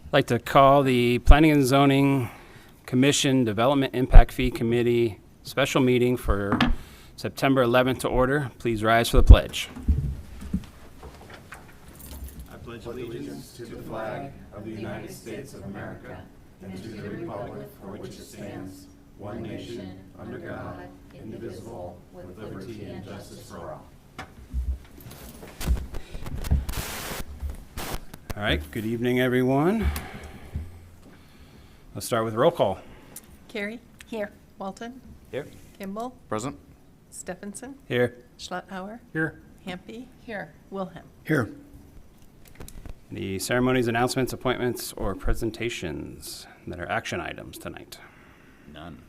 I'd like to call the Planning and Zoning Commission Development Impact Fee Committee special meeting for September 11th to order. Please rise for the pledge. I pledge allegiance to the flag of the United States of America and to the republic for which it stands, one nation, under God, indivisible, with liberty and justice for all. All right, good evening, everyone. Let's start with roll call. Carey? Here. Walton? Here. Kimball? Present. Stephenson? Here. Schlethauer? Here. Hampy? Here. Wilhelm? Here. Any ceremonies, announcements, appointments, or presentations that are action items tonight? None.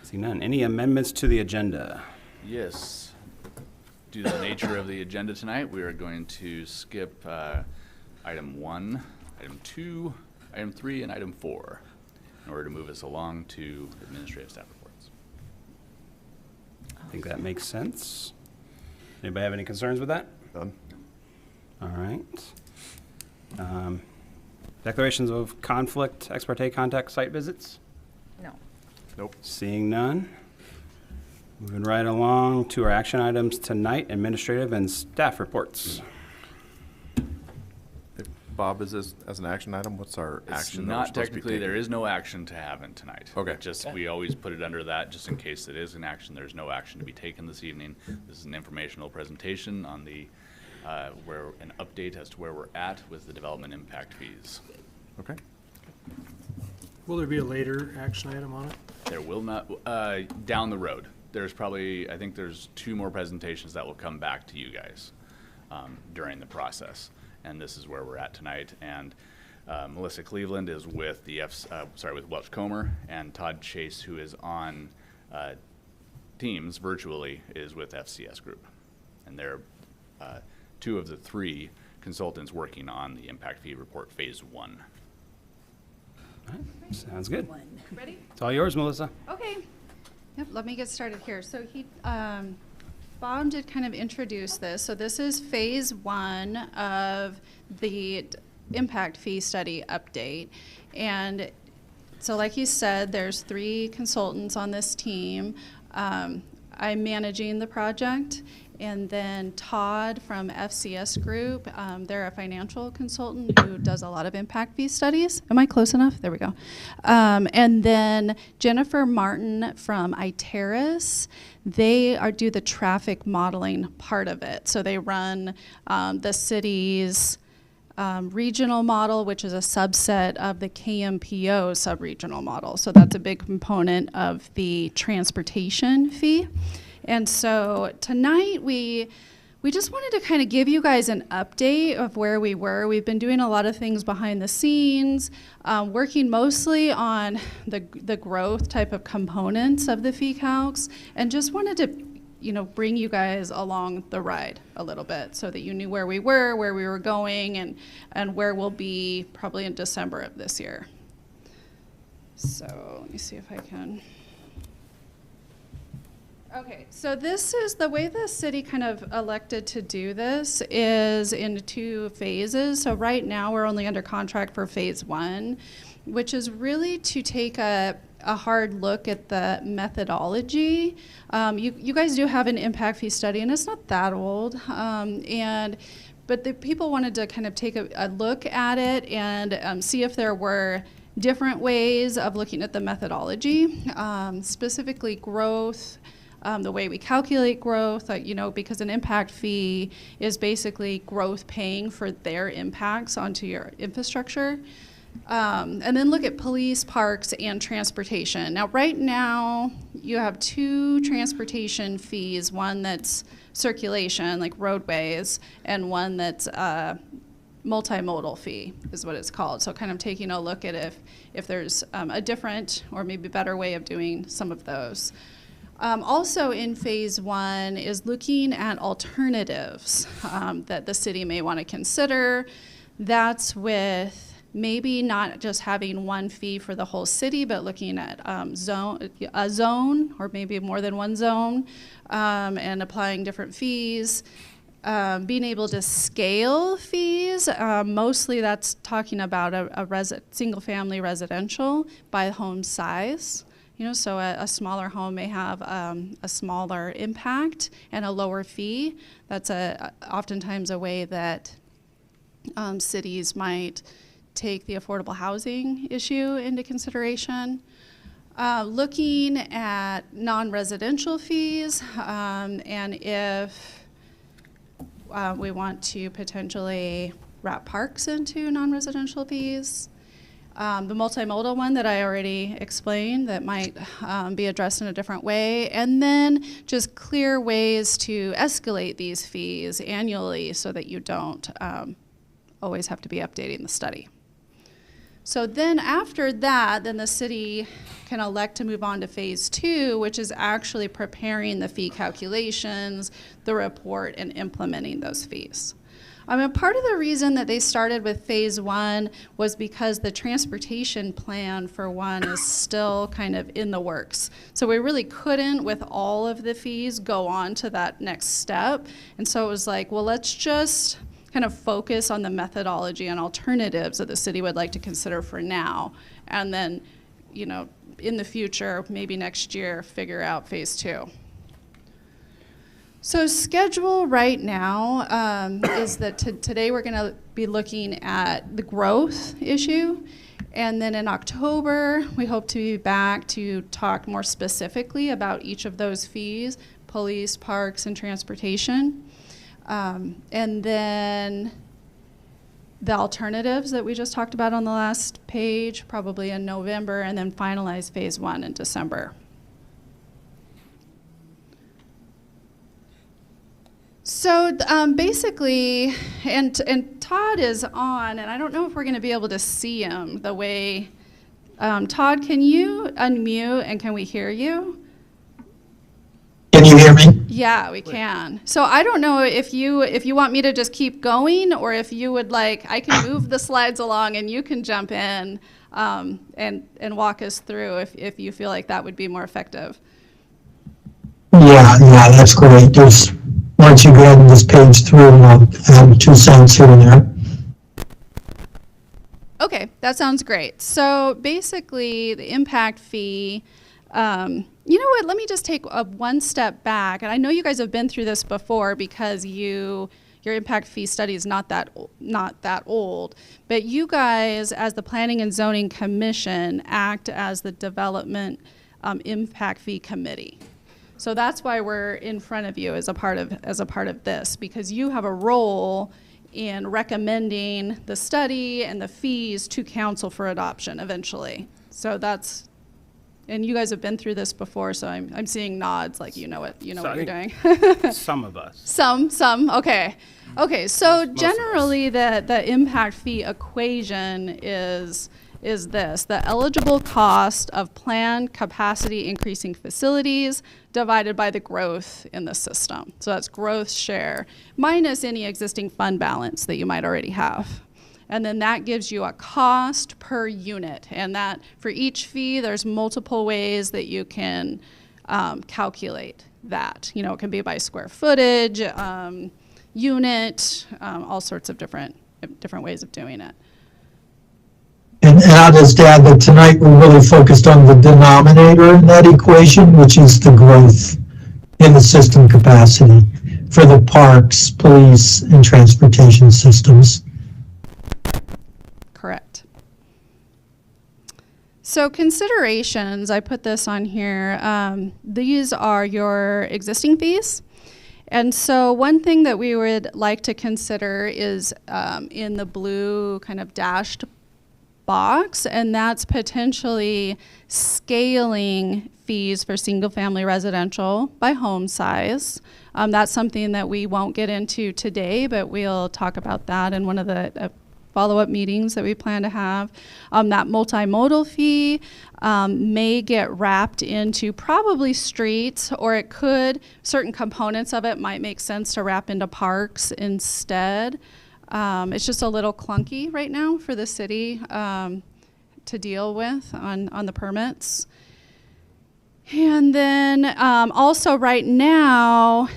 See none. Any amendments to the agenda? Yes. Due to the nature of the agenda tonight, we are going to skip item 1, item 2, item 3, and item 4 in order to move us along to administrative staff reports. I think that makes sense. Anybody have any concerns with that? Done. All right. Declarations of conflict, ex parte contact site visits? No. Nope. Seeing none. Moving right along to our action items tonight, administrative and staff reports. Bob, is this as an action item? What's our It's action? that we're not supposed to be technically, there taking? is no action to have in tonight. Okay. Just, we always put it under that, just in case it is an action. There's no action to be taken this evening. This is an informational presentation on the, where, an update as to where we're at with the development impact fees. Okay. Will there be a later action item on it? There will not, down the road. There's probably, I think there's 2 more presentations that will come back to you guys during the process. And this is where we're at tonight. And Melissa Cleveland is with the with Welch Comer, and Todd Chase, who is on Teams virtually, is with FCS Group. And they're 2 of the 3 consultants working on the impact fee report phase 1. All right. Sounds good. Ready? It's all yours, Melissa. Okay. Yep, let me get started here. So Bob did kind of introduce this. So this is phase 1 of the impact fee study update. And so like you said, there's 3 consultants on this team. I'm managing the project. And then Todd from FCS Group, they're a financial consultant who does a lot of impact fee studies. Am I close enough? There we go. And then Jennifer Martin from Iteris, they do the traffic modeling part of it. So they run the city's regional model, which is a subset of the KMPO sub-regional model. So that's a big component of the transportation fee. And so tonight we just wanted to kind of give you guys an update of where we were. We've been doing a lot of things behind the scenes, working mostly on the growth type of components of the fee calcs, and just wanted to bring you guys along the ride a little bit so that you knew where we were going, and where we'll be probably in December of this year. So let me see if I can. Okay, so this is the way the city kind of elected to do this is in 2 phases. So right now we're only under contract for phase 1, which is really to take a hard look at the methodology. You guys do have an impact fee study, and it's not that old. But the people wanted to kind of take a look at it and see if there were different ways of looking at the methodology, specifically growth. The way we calculate growth, because an impact fee is basically growth paying for their impacts onto your infrastructure. And then look at police, parks, and transportation. Now, right now, you have 2 transportation fees, one that's circulation, like roadways, and one that's multimodal fee is what it's called. So kind of taking a look at if there's a different or maybe better way of doing some of those. Also in phase 1 is looking at alternatives that the city may want to consider. That's with maybe not just having one fee for the whole city, but looking at a zone or maybe more than one zone and applying different fees. Being able to scale fees fees, mostly that's talking about a single-family residential by home size. You know, so a smaller home may have a smaller impact and a lower fee. That's oftentimes a way that cities might take the affordable housing issue into consideration. Looking at non-residential fees, and if we want to potentially wrap parks into non-residential fees. The multimodal one that I already explained that might be addressed in a different way, and then just clear ways to escalate these fees annually so that you don't always have to be updating the study. So then after that, then the city can elect to move on to phase 2, which is actually preparing the fee calculations, the report, and implementing those fees. And part of the reason that they started with phase 1 was because the transportation plan for 1 is still kind of in the works. So we really couldn't, with all of the fees, go on to that next step. And so it was like, well, let's just kind of focus on the methodology and alternatives that the city would like to consider for now. And then, you know, in the future, maybe next year, figure out phase 2. So schedule right now is that today we're going to be looking at the growth issue. And then in October, we hope to be back to talk more specifically about each of those fees, police, parks, and transportation. And then the alternatives that we just talked about on the last page, probably in November, and then finalize phase 1 in December. So basically, and Todd is on, and I don't know if we're going to be able to see him the way, Todd, can you unmute and can we hear you? Can you hear me? Yeah, we can. So I don't know if you want me to just keep going, or if you would like, I can move the slides along and you can jump in and walk us through if you feel like that would be more effective. Yeah, that's great. Just once you go ahead and just page through, and I'll add 2 cents here and there. Okay, that sounds great. So basically, the impact fee. You know what, let me just take one step back. And I know you guys have been through this before because your impact fee study is not that old. But you guys, as the Planning and Zoning Commission, act as the Development Impact Fee Committee. So that's why we're in front of you as a part of this, because you have a role in recommending the study and the fees to council for adoption eventually. So that's. And you guys have been through this before, so I'm seeing nods like you know what you're doing. Some of us. Some. Okay. So generally, the impact fee equation is this: the eligible cost of planned capacity increasing facilities divided by the growth in the system. So that's growth share minus any existing fund balance that you might already have. And then that gives you a cost per unit. And that for each fee, there's multiple ways that you can calculate that. You know, it can be by square footage, unit, all sorts of different ways of doing it. And I'll just add that tonight we're really focused on the denominator in that equation, which is the growth in the system capacity for the parks, police, and transportation systems. Correct. So considerations, I put this on here. These are your existing fees. And so one thing that we would like to consider is in the blue kind of dashed box, and that's potentially scaling fees for single-family residential by home size. That's something that we won't get into today, but we'll talk about that in one of the follow-up meetings that we plan to have. That multimodal fee may get wrapped into probably streets, or it could, certain components of it might make sense to wrap into parks instead. It's just a little clunky right now for the city to deal with on the permits. And then also right now,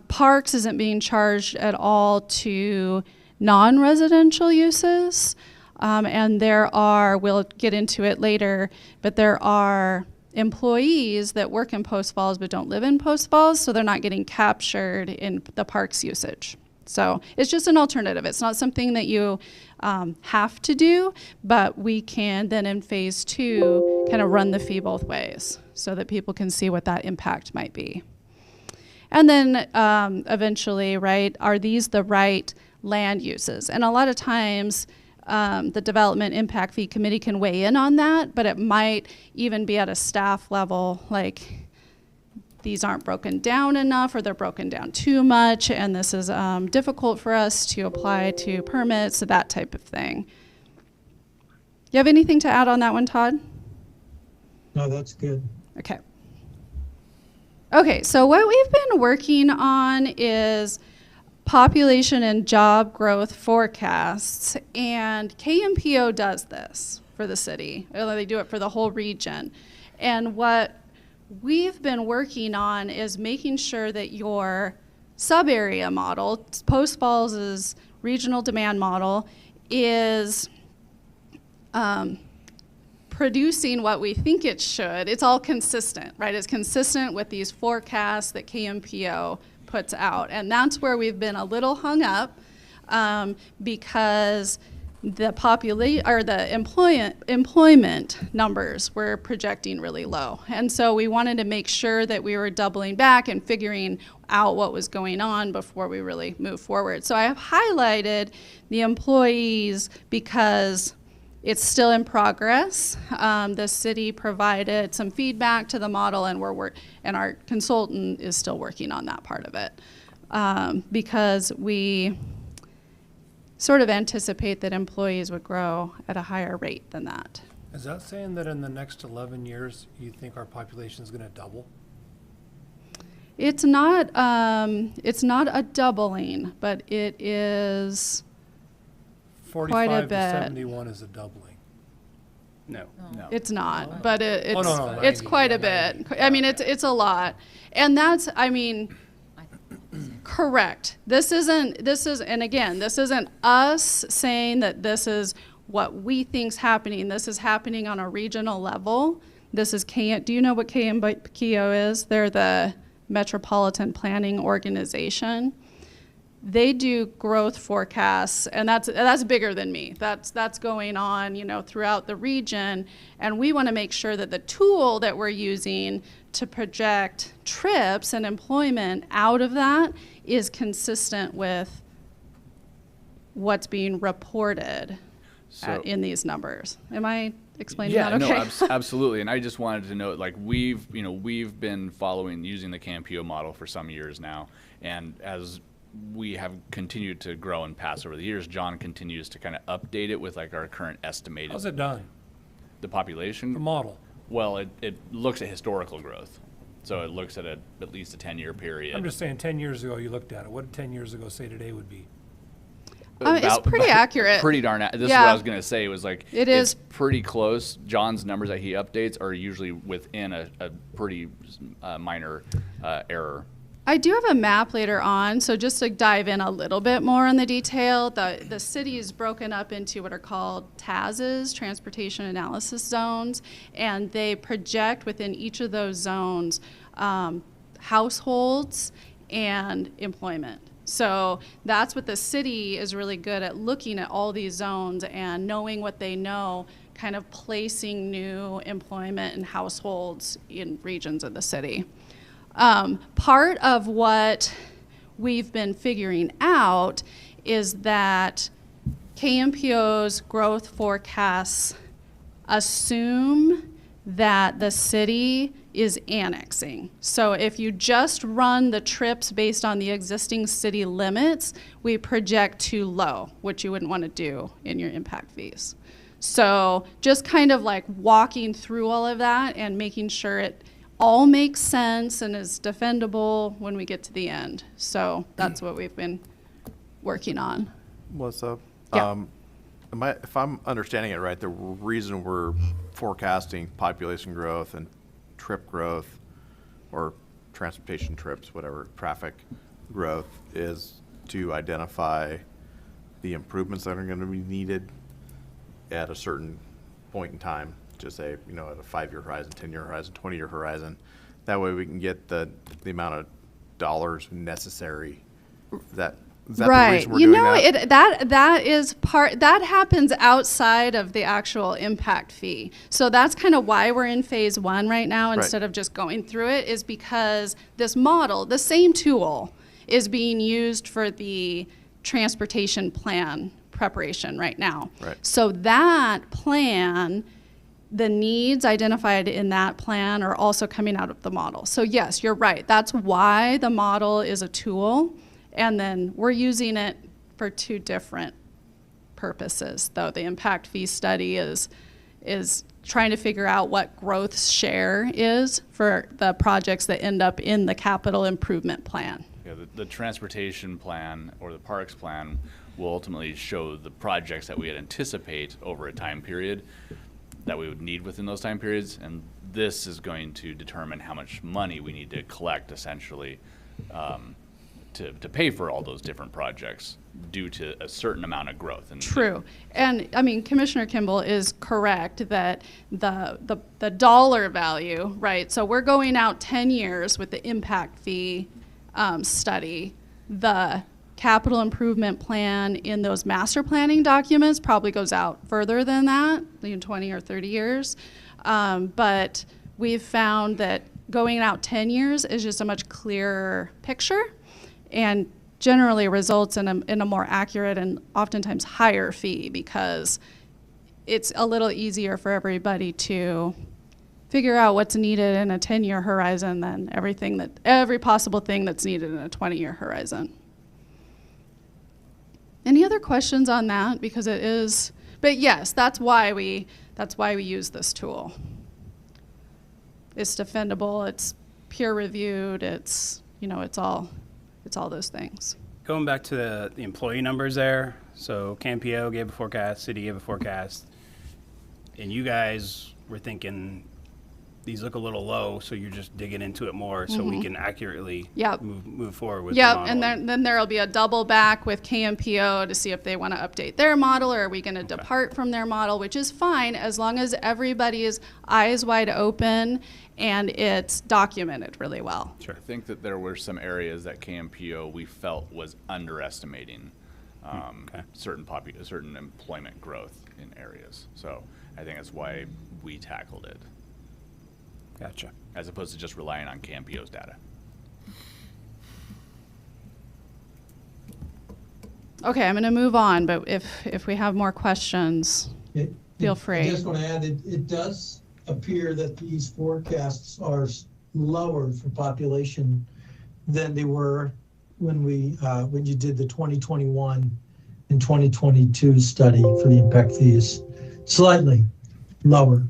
parks isn't being charged at all to non-residential uses. And there are, we'll get into it later, but there are employees that work in Post Falls but don't live in Post Falls, so they're not getting captured in the park's usage. So it's just an alternative. It's not something that you have to do, but we can then in phase 2 kind of run the fee both ways so that people can see what that impact might be. And then eventually, right, are these the right land uses? And a lot of times the Development Impact Fee Committee can weigh in on that, but it might even be at a staff level, like these aren't broken down enough or they're broken down too much and this is difficult for us to apply to permits, so that type of thing. You have anything to add on that one, Todd? No, that's good. Okay. Okay, so what we've been working on is population and job growth forecasts, and KMPO does this for the city. They do it for the whole region. And what we've been working on is making sure that your sub-area model, Post Falls' regional demand model, is producing what we think it should. It's all consistent, right? It's consistent with these forecasts that KMPO puts out. And that's where we've been a little hung up because the employment numbers were projecting really low. And so we wanted to make sure that we were doubling back and figuring out what was going on before we really move forward. So I have highlighted the employees because it's still in progress. The city provided some feedback to the model, and and our consultant is still working on that part of it because we sort of anticipate that employees would grow at a higher rate than that. Is that saying that in the next 11 years, you think our population is going to double? It's not a doubling, but it is 45 quite a to bit. 71 is a doubling. No. No. It's not, but it's Oh, no, it's 90, quite a yeah, bit. 90. I mean, it's a lot, and that's, I mean, correct. This is, and again, this isn't us saying that this is what we think's happening. This is happening on a regional level. This is do you know what KMPO is? They're the Metropolitan Planning Organization. They do growth forecasts, and that's bigger than me. That's going on, throughout the region, and we want to make sure that the tool that we're using to project trips and employment out of that is consistent with what's being reported in these numbers. Am I explaining that okay? No, absolutely. And I just wanted to note, like, we've been using the KMPO model for some years now, and as we have continued to grow and pass over the years, John continues to kind of update it with like our current estimated. How's it done? The population? The model. Well, it looks at historical growth. So it looks at at least a 10-year period. I'm just saying 10 years ago you looked at it. What did 10 years ago say today would be? It's pretty accurate. Pretty darn This is Yeah. what I was going to say. Was like It it's is. pretty close. John's numbers that he updates are usually within a pretty minor error. I do have a map later on, so just to dive in a little bit more on the detail, the city is broken up into what are called TAZs, Transportation Analysis Zones, and they project within each of those zones households and employment. So that's what the city is really good at, looking at all these zones and knowing what they know, kind of placing new employment and households in regions of the city. Part of what we've been figuring out is that KMPO's growth forecasts assume that the city is annexing. So if you just run the trips based on the existing city limits, we project too low, which you wouldn't want to do in your impact fees. So just kind of like walking through all of that and making sure it all makes sense and is defendable when we get to the end. So that's what we've been working on. What's up? Yeah. If I'm understanding it right, the reason we're forecasting population growth and trip growth, or transportation trips, whatever, traffic growth, is to identify the improvements that are going to be needed at a certain point in time, just say, you know, at a 5-year horizon, 10-year horizon, 20-year horizon. That way we can get the amount of dollars necessary. Is that the Right. reason we're You doing know, that? that is part, that happens outside of the actual impact fee. So that's kind of why we're in phase one right now Right. instead of just going through it, is because this model, the same tool, is being used for the transportation plan preparation right now. Right. So that plan, the needs identified in that plan are also coming out of the model. So yes, you're right. That's why the model is a tool. And then we're using it for two different purposes, though. The impact fee study is trying to figure out what growth share is for the projects that end up in the capital improvement plan. Yeah, the transportation plan or the parks plan will ultimately show the projects that we would anticipate over a time period that we would need within those time periods, and this is going to determine how much money we need to collect, essentially, to pay for all those different projects due to a certain amount of growth. And True. And I mean, Commissioner Kimball is correct that the dollar value, right? So we're going out 10 years with the impact fee study. The capital improvement plan in those master planning documents probably goes out further than that, 20 or 30 years. But we've found that going out 10 years is just a much clearer picture, and generally results in a more accurate and oftentimes higher fee, because it's a little easier for everybody to figure out what's needed in a 10-year horizon than every possible thing that's needed in a 20-year horizon. Any other questions on that? Because it is, but yes, that's why we use this tool. It's defendable, it's peer reviewed, it's all those things. Going back to the employee numbers there, so Campio gave a forecast, city gave a forecast, and you guys were thinking these look a little low, so you're just digging into it more so we can accurately Yep. move forward with Yep, the model. and then there'll be a double back with KMPO to see if they want to update their model, or are we going to depart from their model, which is fine as long as everybody's eyes wide open and it's documented really well. Sure. I think that there were some areas that KMPO we felt was underestimating Okay. certain employment growth in areas. So I think that's why we tackled it, Gotcha. as opposed to just relying on KMPO's data. Okay, I'm going to move on, but if we have more questions, feel free. I just want to add, it does appear that these forecasts are lower for population than they were when you did the 2021 and 2022 study for the impact fees. Slightly lower.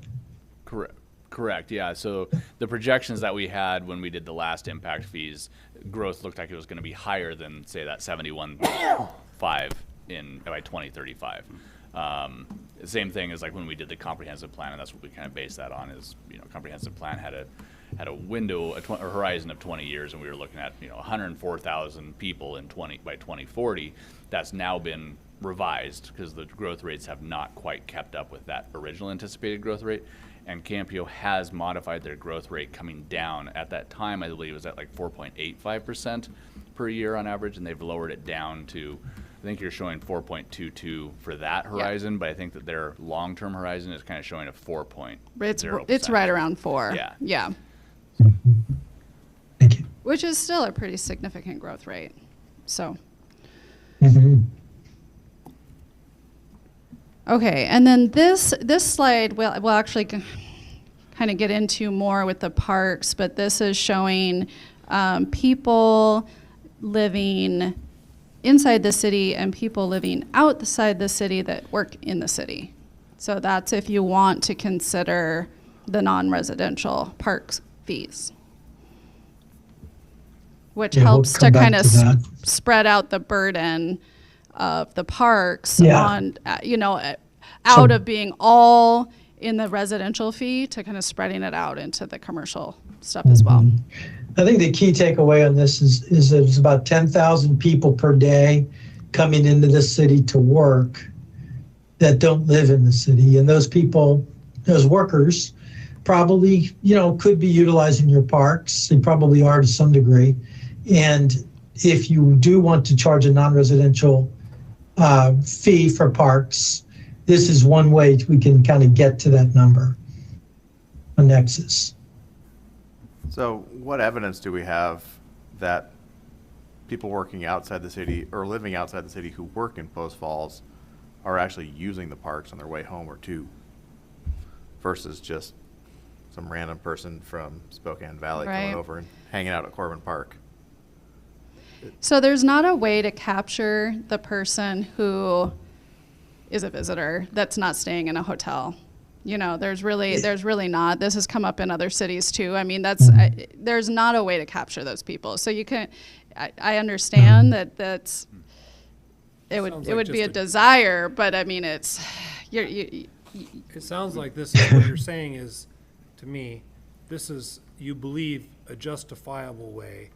Correct, yeah. So the projections that we had when we did the last impact fees, growth looked like it was going to be higher than, say, that 71.5 by 2035. Same thing as like when we did the comprehensive plan, and that's what we kind of based that on. Is, comprehensive plan had a window, a horizon of 20 years, and we were looking at 104,000 people by 2040. That's now been revised because the growth rates have not quite kept up with that original anticipated growth rate. And Campio has modified their growth rate coming down. At that time, I believe it was at like 4.85% per year on average, and they've lowered it down to, I think you're showing 4.22 for that horizon, but I think that their long-term horizon is kind of showing a 4.0%. It's right around 4. Yeah. Yeah. Thank you. Which is still a pretty significant growth rate. So. Mhm. Okay, and then this slide we'll actually kind of get into more with the parks, but this is showing people living inside the city and people living outside the city that work in the city. So that's if you want to consider the non-residential parks fees, which Yeah, we'll helps to come back kind of to that. spread out the burden of the parks Yeah. on, out of being all in the residential fee to kind of spreading it out into the commercial stuff as well. I think the key takeaway on this is that it's about 10,000 people per day coming into the city to work that don't live in the city. And those people, those workers, probably, could be utilizing your parks. They probably are to some degree. And if you do want to charge a non-residential fee for parks, this is one way we can kind of get to that number, a nexus. So what evidence do we have that people working outside the city or living outside the city who work in Post Falls are actually using the parks on their way home or to, versus just some random person from Spokane Valley Right. coming over and hanging out at Corbin Park? So there's not a way to capture the person who is a visitor that's not staying in a hotel. There's really not. This has come up in other cities too. I mean, there's not a way to capture those people. So you can, I understand that's, it would Sounds it like would be a just a- desire, but I mean, it's, It sounds like this is what you're saying is, to me, this is, you believe, a justifiable way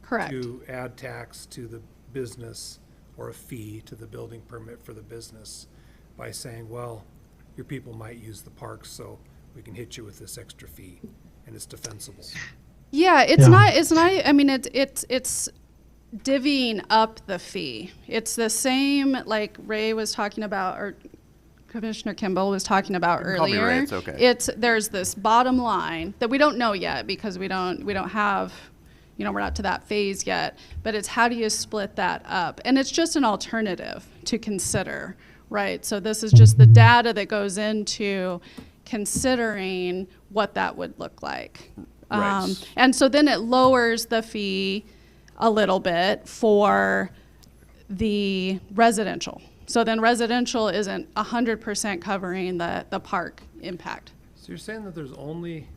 correct. to add tax to the business or a fee to the building permit for the business by saying, well, your people might use the parks, so we can hit you with this extra fee, and it's defensible. Yeah, it's Yeah. not, I mean, it's divvying up the fee. It's the same like Ray was talking about, or Commissioner Kimball was talking about You can call me earlier. Ray, it's okay. There's this bottom line that we don't know yet because we don't have, we're not to that phase yet, but it's how do you split that up? And it's just an alternative to consider, right? So this is just the data that goes into considering what that would look like. Right. And so then it lowers the fee a little bit for the residential. So then residential isn't 100% covering the park impact. So you're saying that there's only,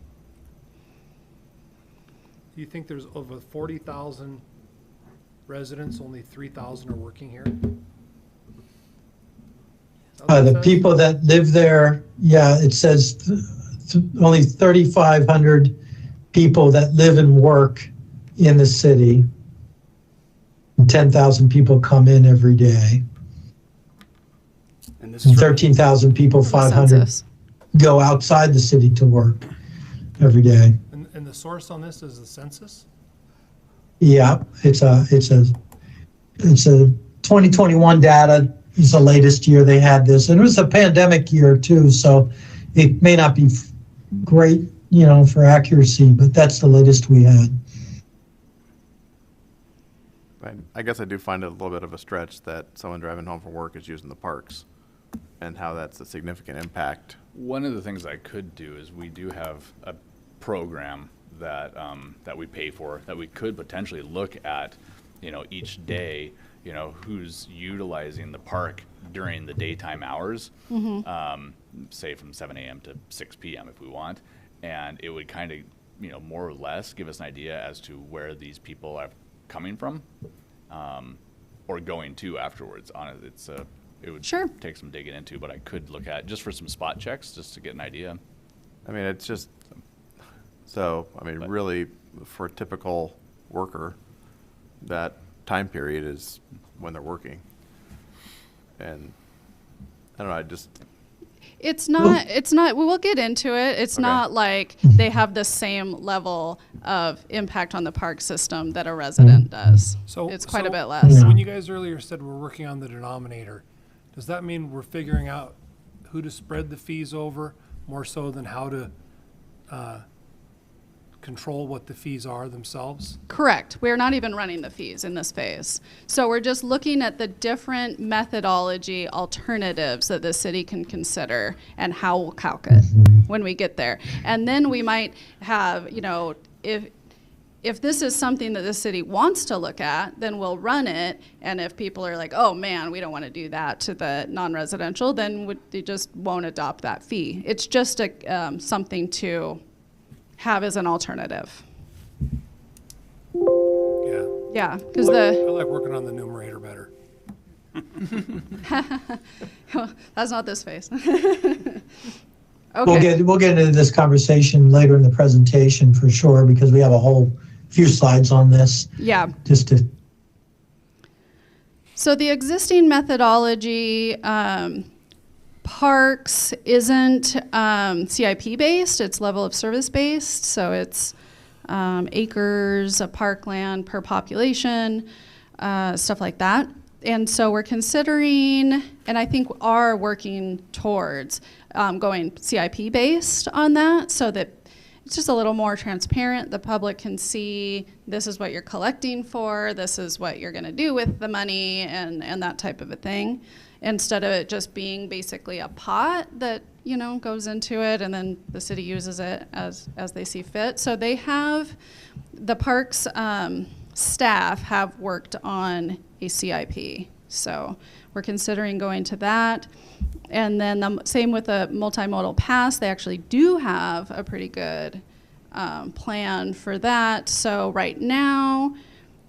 do you think there's over 40,000 residents, only 3,000 are working here? The people that live there, yeah, it says only 3,500 people that live and work in the city. 10,000 people come in every day. And this And is from- 13,000 people, 500 Census. go outside the city to work every day. And the source on this is the census? Yeah, it's a 2021 data is the latest year they had this. And it was a pandemic year too, so it may not be great, for accuracy, but that's the latest we had. I guess I do find it a little bit of a stretch that someone driving home from work is using the parks and how that's a significant impact. One of the things I could do is we do have a program that that we pay for that we could potentially look at, each day, who's utilizing the park during the daytime hours, say from 7 a.m. to 6 p.m. if we want, and it would kind of, more or less give us an idea as to where these people are coming from, or going to afterwards. It would Sure. take some digging into, but I could look at just for some spot checks, just to get an idea. I mean, it's just, so, But- really, for a typical worker, that time period is when they're working. And, I don't know, It's not, we'll get into it. It's Okay. not like they have the same level of impact on the park system that a resident does. So It's quite a so bit less. When you guys earlier said we're working on the denominator, does that mean we're figuring out who to spread the fees over more so than how to control what the fees are themselves? Correct. We're not even running the fees in this phase. So we're just looking at the different methodology alternatives that the city can consider and how we'll calc it when we get there. And then we might have, if this is something that the city wants to look at, then we'll run it. And if people are like, oh man, we don't want to do that to the non-residential, then they just won't adopt that fee. It's just something to have as an alternative. Yeah. Yeah, because I the, like working on the numerator better. that's not this phase. We'll Okay, get into this conversation later in the presentation for sure, because we have a whole few slides on this, yeah. just to, So the existing methodology, parks isn't CIP based, it's level of service based. So it's acres of parkland per population, stuff like that. And so we're considering, and I think are working towards going CIP based on that, so that it's just a little more transparent. The public can see this is what you're collecting for, this is what you're going to do with the money, and that type of a thing, instead of it just being basically a pot that, you know, goes into it and then the city uses it as they see fit. So they have, the parks staff have worked on a CIP. So we're considering going to that. And then the same with the multimodal pass, they actually do have a pretty good plan for that. So right now,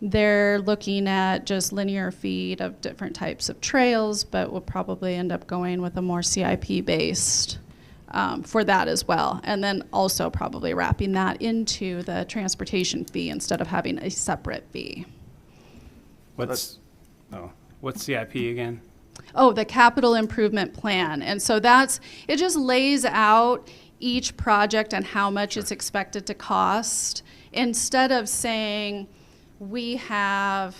they're looking at just linear feet of different types of trails, but we'll probably end up going with a more CIP-based for that as well. And then also probably wrapping that into the transportation fee instead of having a separate fee. What's CIP again? Oh, the capital improvement plan. And so it just lays out each project and how much it's expected to cost, instead of saying we have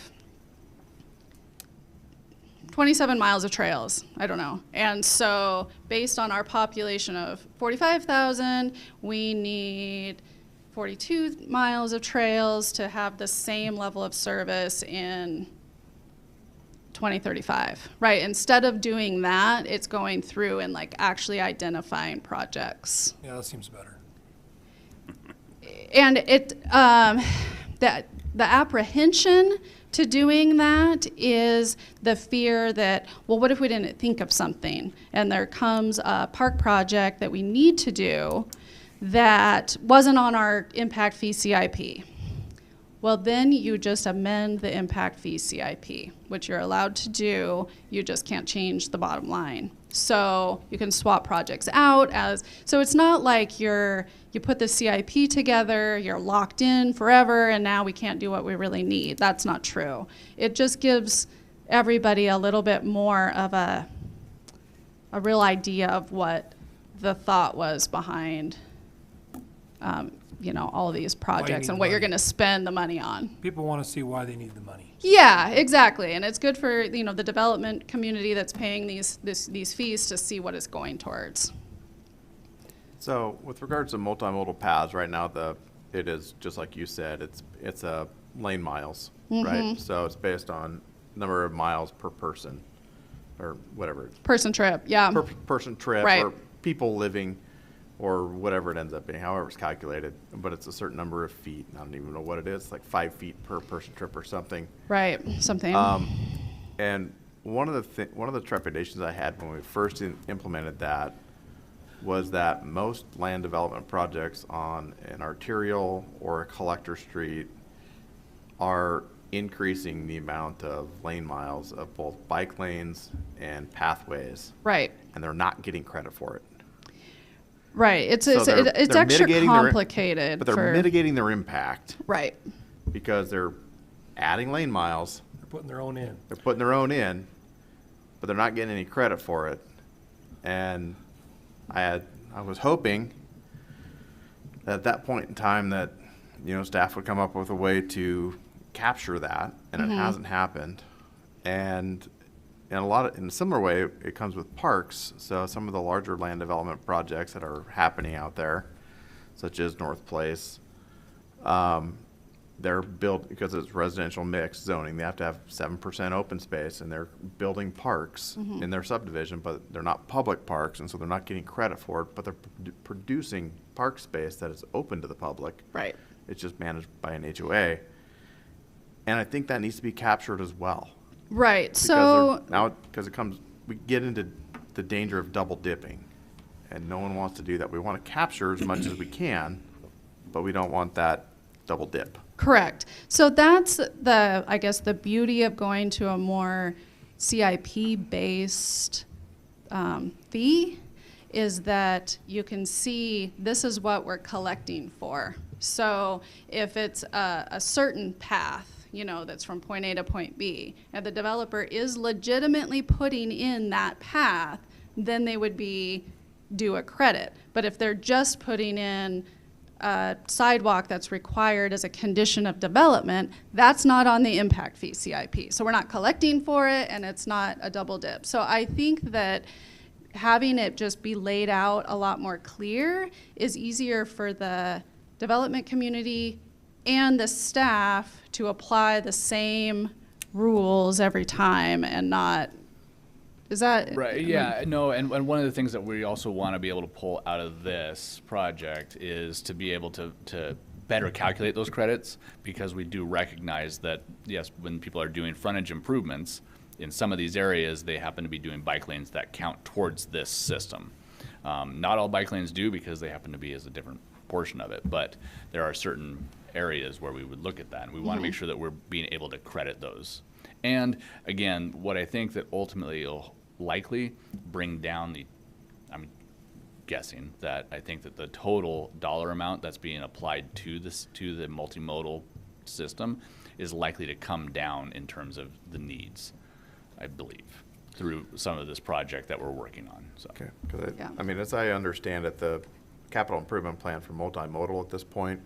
27 miles of trails, I don't know. And so based on our population of 45,000, we need 42 miles of trails to have the same level of service in 2035, right? Instead of doing that, it's going through and like actually identifying projects. Yeah, that seems better. And the apprehension to doing that is the fear that, well, what if we didn't think of something and there comes a park project that we need to do that wasn't on our impact fee CIP? Well, then you just amend the impact fee CIP, which you're allowed to do. You just can't change the bottom line. So you can swap projects out so it's not like you put the CIP together, you're locked in forever, and now we can't do what we really need. That's not true. It just gives everybody a little bit more of a real idea of what the thought was behind all of these projects need and what you're money. going to spend the money on. People want to see why they need the money. Yeah, exactly. And it's good for, the development community that's paying these fees to see what it's going towards. So with regards to multimodal paths, right now, it is, just like you said, it's a lane miles, right? So it's based on number of miles per person, or whatever. Person trip, yeah. Per person trip, Right. or people living, or whatever it ends up being, however it's calculated, but it's a certain number of feet. I don't even know what it is, like 5 feet per person trip or something. Right, something. And one of the trepidations I had when we first implemented that was that most land development projects on an arterial or a collector street are increasing the amount of lane miles of both bike lanes and pathways, Right, and they're not getting credit for it. right. It's So they're extra mitigating complicated. But they're mitigating their impact Right, because they're adding lane miles, They're putting their own in. they're putting their own in, but they're not getting any credit for it. And I was hoping that at that point in time that, staff would come up with a way to capture that, and it hasn't happened. And in a similar way, it comes with parks. So some of the larger land development projects that are happening out there, such as North Place, they're built because it's residential mixed zoning. They have to have 7% open space, and they're building parks in their subdivision, but they're not public parks, and so they're not getting credit for it, but they're producing park space that is open to the public. right. It's just managed by an HOA. And I think that needs to be captured as well. Right, Because we get into the danger of double dipping, and no one wants to do that. We want to capture as much as we can, but we don't want that double dip. correct. So that's the beauty of going to a more CIP-based fee, is that you can see this is what we're collecting for. So if it's a certain path, that's from point A to point B, and the developer is legitimately putting in that path, then they would be due a credit. But if they're just putting in a sidewalk that's required as a condition of development, that's not on the impact fee CIP. So we're not collecting for it, and it's not a double dip. So I think that having it just be laid out a lot more clear is easier for the development community and the staff to apply the same rules every time and not, is that? Right, yeah, no, and one of the things that we also want to be able to pull out of this project is to be able to better calculate those credits, because we do recognize that, yes, when people are doing frontage improvements, in some of these areas, they happen to be doing bike lanes that count towards this system. Not all bike lanes do, because they happen to be as a different portion of it, but there are certain areas where we would look at that, and we want to make sure that we're being able to credit those. And again, what I think that ultimately will likely bring down I'm guessing that I think that the total dollar amount that's being applied to the multimodal system is likely to come down in terms of the needs, I believe, through some of this project that we're working on. So. Okay, because Yeah. I mean, as I understand it, the capital improvement plan for multimodal at this point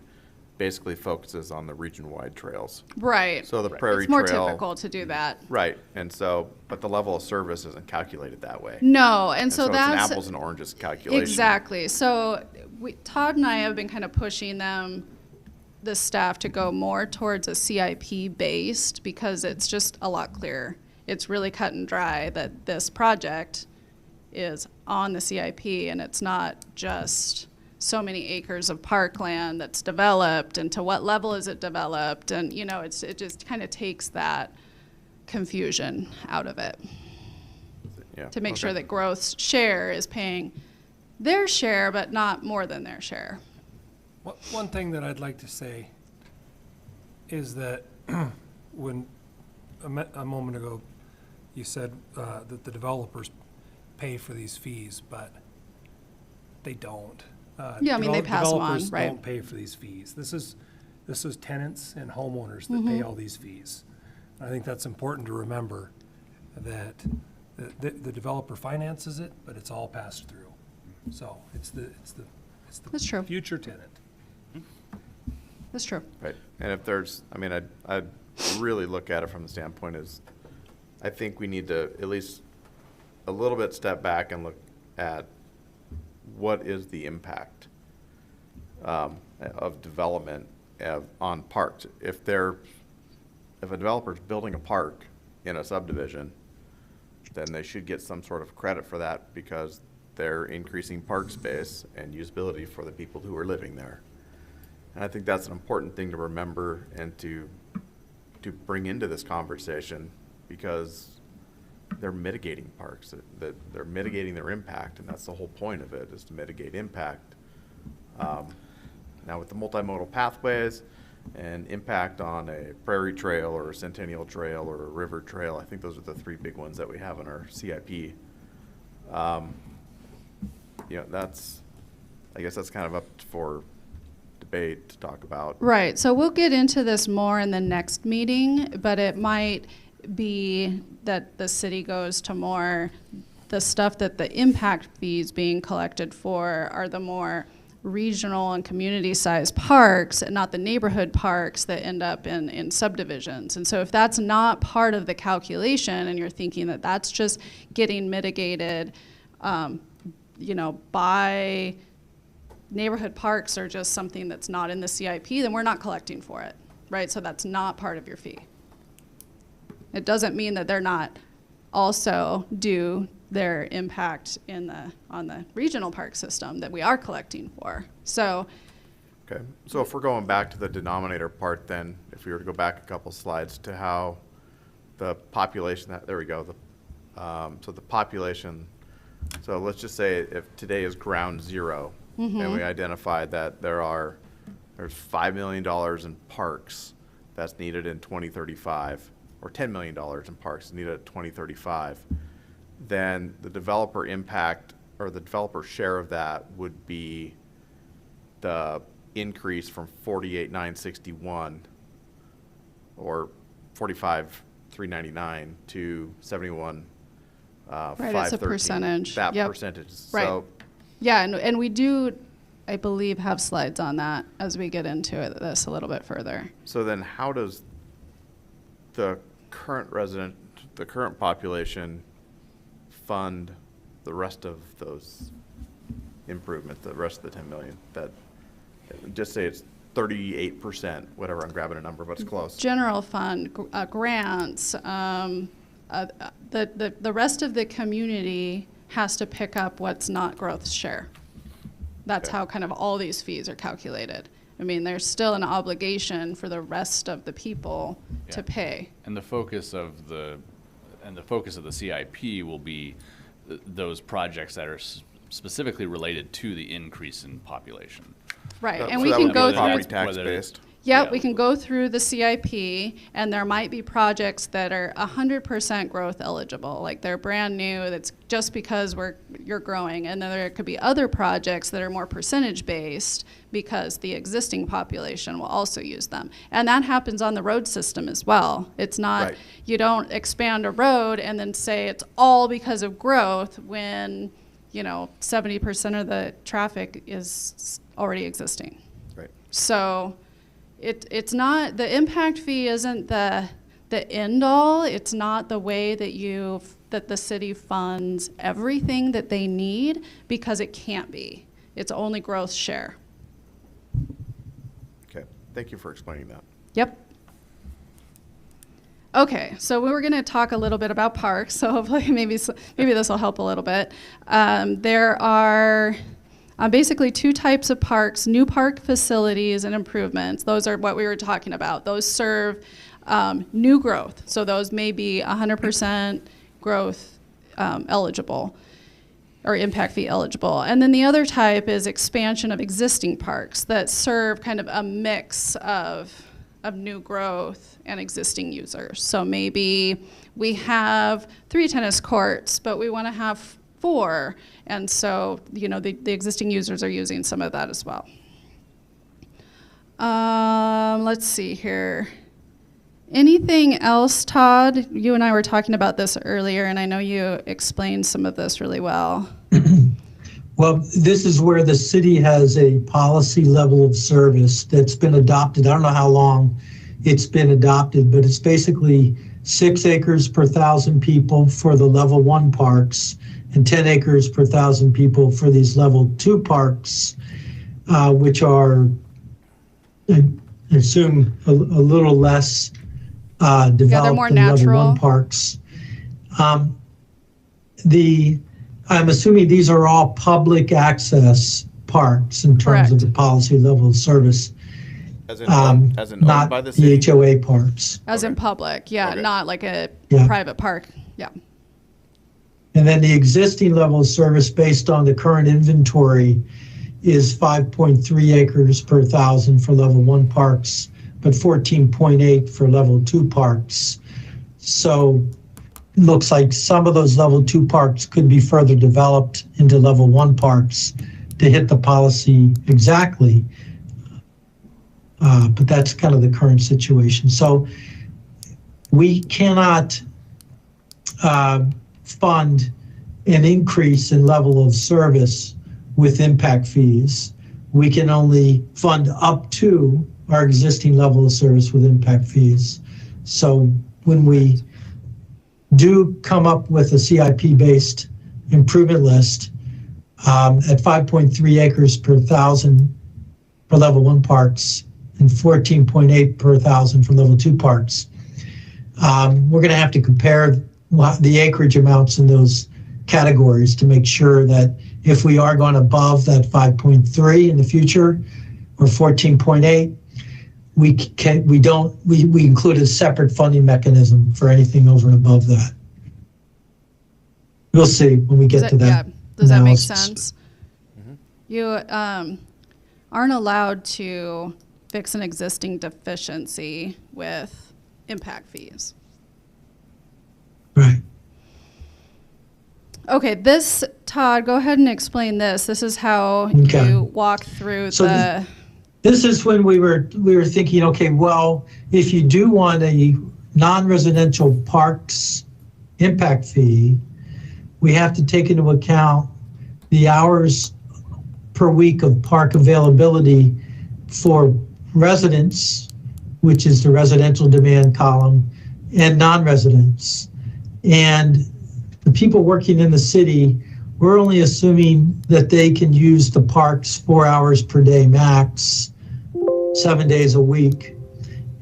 basically focuses on the region-wide trails. Right. So the Prairie It's more Trail. typical to do that. Right, and so, but the level of service isn't calculated that way. No, and And so it's an that's. apples and oranges calculation. Exactly. So Todd and I have been kind of pushing the staff to go more towards a CIP based, because it's just a lot clearer. It's really cut and dry that this project is on the CIP, and it's not just so many acres of parkland that's developed, and to what level is it developed, and it just kind of takes that confusion out of it, Yeah, to make sure okay. that growth's share is paying their share, but not more than their share. One thing that I'd like to say is that when, a moment ago, you said that the developers pay for these fees, but they don't. Yeah, I mean, they pass them on, Developers right. don't pay for these fees. This is tenants and homeowners that pay all these fees. I think that's important to remember, that the developer finances it, but it's all passed through. So it's the That's true. future tenant. That's true. Right, and if there's, I mean, I'd really look at it from the standpoint is, I think we need to at least a little bit step back and look at what is the impact of development on parks. If a developer's building a park in a subdivision, then they should get some sort of credit for that, because they're increasing park space and usability for the people who are living there. And I think that's an important thing to remember and to bring into this conversation, because they're mitigating parks, that they're mitigating their impact, and that's the whole point of it, is to mitigate impact. Now with the multimodal pathways and impact on a prairie trail or a centennial trail or a river trail, I think those are the three big ones that we have in our CIP. I guess that's kind of up for debate to talk about. Right. So we'll get into this more in the next meeting, but it might be that the city goes to more, the stuff that the impact fees being collected for are the more regional and community-sized parks, and not the neighborhood parks that end up in subdivisions. And so if that's not part of the calculation, and you're thinking that that's just getting mitigated, by neighborhood parks, or just something that's not in the CIP, then we're not collecting for it, right? So that's not part of your fee. It doesn't mean that they're not also due their impact on the regional park system that we are collecting for. So, Okay, so if we're going back to the denominator part, then if we were to go back a couple slides to how the population, there we go, so the population, so let's just say if today is ground zero, and we identified that there's $5 million in parks that's needed in 2035, or $10 million in parks needed at 2035, then the developer impact, or the developer share of that, would be the increase from 48,961, or $45,399 to $71,513. Right, it's a percentage. That Yep. percentage. Right. So Yeah, and we do, I believe, have slides on that as we get into this a little bit further. So then how does the current population fund the rest of those improvements, the rest of the 10 million? That, just say it's 38%, whatever, I'm grabbing a number, but it's close. General fund, grants, the rest of the community has to pick up what's not growth share. That's Okay. how kind of all these fees are calculated. I mean, there's still an obligation for the rest of the people to Yeah. pay. And the focus of the CIP will be those projects that are specifically related to the increase in population. Right, So and we that can would be go property through, tax whether- based. yeah, yeah. we can go through the CIP, and there might be projects that are 100% growth eligible, like they're brand new, that's just because you're growing. And then there could be other projects that are more percentage based because the existing population will also use them. And that happens on the road system as well. It's not, Right. you don't expand a road and then say it's all because of growth when, 70% of the traffic is already existing. Right. So it's not, the impact fee isn't the end all. It's not the way that the city funds everything that they need, because it can't be. It's only growth share. Okay, thank you for explaining that. Yep. Okay, so we were going to talk a little bit about parks, so hopefully maybe this will help a little bit. There are basically two types of parks: new park facilities and improvements. Those are what we were talking about. Those serve new growth, so those may be 100% growth eligible or impact fee eligible. And then the other type is expansion of existing parks that serve kind of a mix of new growth and existing users. So maybe we have 3 tennis courts, but we want to have 4. And so, the existing users are using some of that as well. Let's see here. Anything else, Todd? You and I were talking about this earlier, and I know you explained some of this really well. Well, this is where the city has a policy level of service that's been adopted. I don't know how long it's been adopted, but it's basically 6 acres per 1,000 people for the level 1 parks and 10 acres per 1,000 people for these level 2 parks, which are, I assume, a little less developed more than level natural. 1 parks. I'm assuming these are all public access parks in terms of Correct. the policy level of service, As in owned not by the the city? HOA parks. As in Okay. public, yeah, Okay. not like a Yeah. private park, yeah. And then the existing level of service based on the current inventory is 5.3 acres per 1,000 for level 1 parks, but 14.8 for level 2 parks. So it looks like some of those level 2 parks could be further developed into level 1 parks to hit the policy exactly. But that's kind of the current situation. So we cannot fund an increase in level of service with impact fees. We can only fund up to our existing level of service with impact fees. So when we do come up with a CIP-based improvement list at 5.3 acres per 1,000 for level 1 parks and 14.8 per 1,000 for level 2 parks, we're going to have to compare the acreage amounts in those categories to make sure that if we are going above that 5.3 in the future or 14.8, we include a separate funding mechanism for anything over and above that. We'll see when we get to that. Yeah, does that make analysis. sense? You aren't allowed to fix an existing deficiency with impact fees. Right. Okay, Todd, go ahead and explain this. This is how Okay. you walk through So the, This is when we were thinking, okay, well, if you do want a non-residential parks impact fee, we have to take into account the hours per week of park availability for residents, which is the residential demand column, and non-residents. And the people working in the city, we're only assuming that they can use the parks 4 hours per day max, 7 days a week.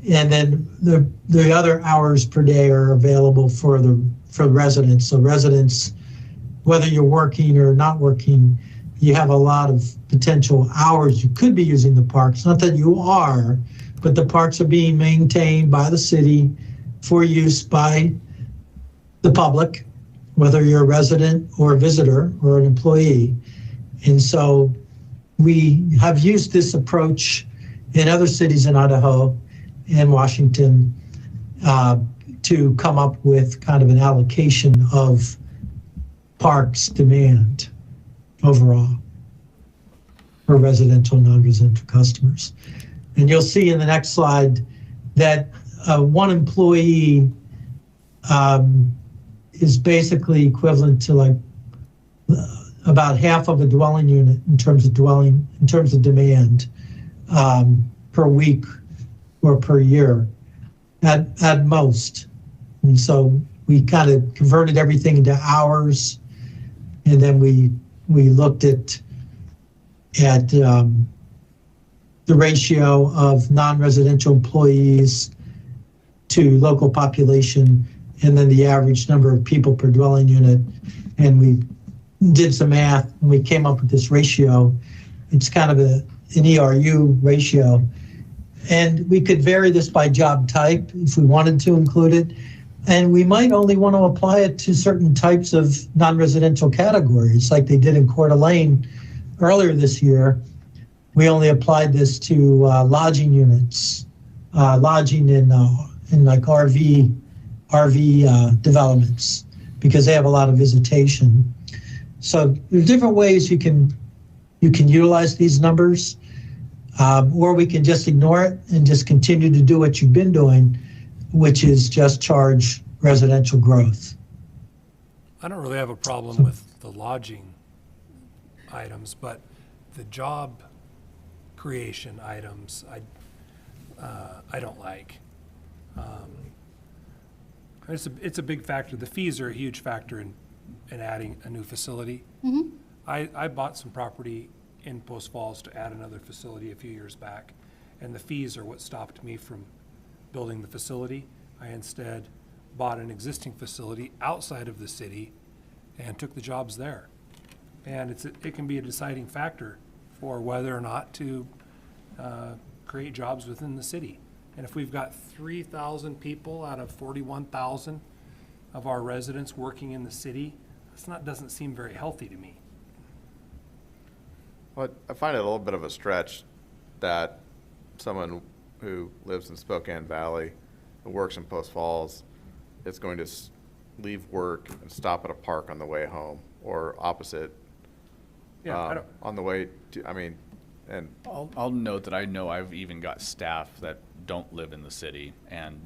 And then the other hours per day are available for residents. So residents, whether you're working or not working, you have a lot of potential hours you could be using the parks. Not that you are, but the parks are being maintained by the city for use by the public, whether you're a resident or a visitor or an employee. And so we have used this approach in other cities in Idaho and Washington to come up with kind of an allocation of parks demand overall for residential, non-residential customers. And you'll see in the next slide that one employee is basically equivalent to like about half of a dwelling unit in terms of demand per week or per year at most. And so we kind of converted everything into hours, and then we looked at the ratio of non-residential employees to local population, and then the average number of people per dwelling unit. And we did some math, and we came up with this ratio. It's kind of an ERU ratio. And we could vary this by job type if we wanted to include it. And we might only want to apply it to certain types of non-residential categories, like they did in Coeur d'Alene earlier this year. We only applied this to lodging units, lodging in like RV developments, because they have a lot of visitation. So there's different ways you can utilize these numbers, or we can just ignore it and just continue to do what you've been doing, which is just charge residential growth. I don't really have a problem with the lodging items, but the job creation items, I don't like. It's a big factor. The fees are a huge factor in adding a new facility. Mm-hmm. I bought some property in Post Falls to add another facility a few years back, and the fees are what stopped me from building the facility. I instead bought an existing facility outside of the city and took the jobs there. And it can be a deciding factor for whether or not to create jobs within the city. And if we've got 3,000 people out of 41,000 of our residents working in the city, doesn't seem very healthy to me. Well, I find it a little bit of a stretch that someone who lives in Spokane Valley and works in Post Falls is going to leave work and stop at a park on the way home, or opposite, Yeah, on the way to, I mean, and I'll note that I know I've even got staff that don't live in the city, and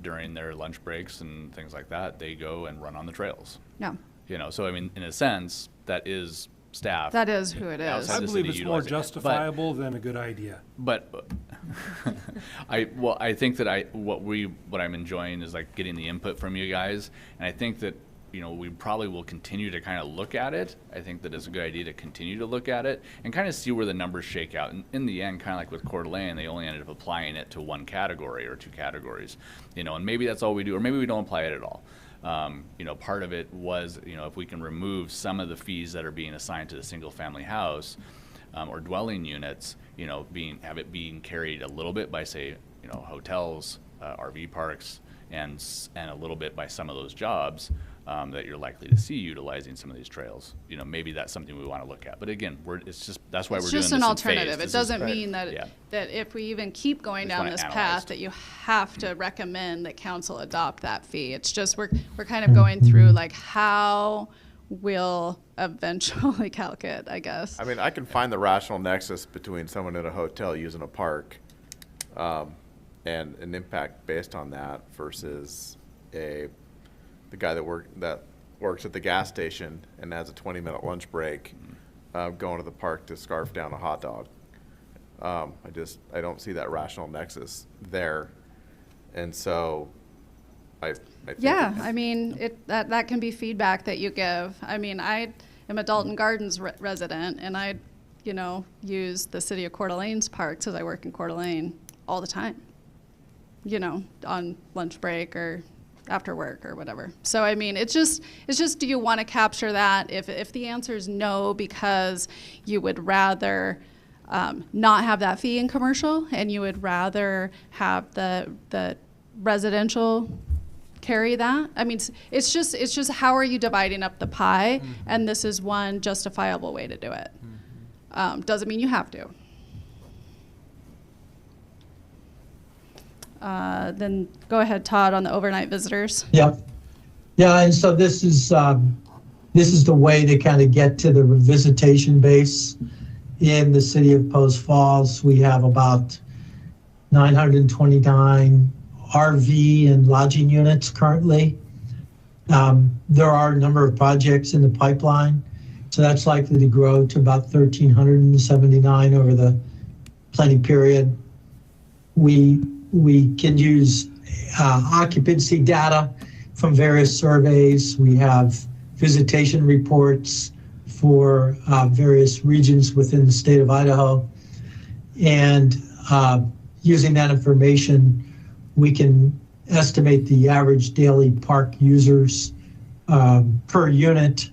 during their lunch breaks and things like that, they go and run on the trails. Yeah, You know, so I mean, in a sense, that is staff. that is who it is. outside I the believe city it's more utilizing it. justifiable than a good idea. But I think that what I'm enjoying is like getting the input from you guys, and I think that, you know, we probably will continue to kind of look at it. I think that it's a good idea to continue to look at it and kind of see where the numbers shake out. And in the end, kind of like with Coeur d'Alene, they only ended up applying it to one category or two categories, you know, and maybe that's all we do, or maybe we don't apply it at all. You know, part of it was, you know, if we can remove some of the fees that are being assigned to the single-family house or dwelling units, you know, have it being carried a little bit by, say, you know, hotels, RV parks, and a little bit by some of those jobs that you're likely to see utilizing some of these trails. You know, maybe that's something we want to look at. But again, that's why we're doing this in phase. It's just an alternative. It doesn't Right. mean that, Yeah. that if we even keep going Just down wanna this analyze. path, that you have to recommend that council adopt that fee. It's just, we're kind of going through like how we'll eventually calculate, I guess. I mean, I can find the rational nexus between someone in a hotel using a park, and an impact based on that versus the guy that works at the gas station and has a 20-minute lunch break, going to the park to scarf down a hot dog. I don't see that rational nexus there. And so I think Yeah, it's- I mean, that can be feedback that you give. I mean, I am a Dalton Gardens resident, and I, use the city of Coeur d'Alene's parks because I work in Coeur d'Alene all the time, on lunch break or after work or whatever. So, I mean, it's just, do you want to capture that? If the answer is no, because you would rather not have that fee in commercial, and you would rather have the residential carry that. I mean, it's just how are you dividing up the pie? And this is one justifiable way to do it. Doesn't mean you have to. Then go ahead, Todd, on the overnight visitors. Yep. Yeah, and so this is the way to kind of get to the visitation base in the city of Post Falls. We have about 929 RV and lodging units currently. There are a number of projects in the pipeline, so that's likely to grow to about 1,379 over the planning period. We can use occupancy data from various surveys. We have visitation reports for various regions within the state of Idaho. And using that information, we can estimate the average daily park users per unit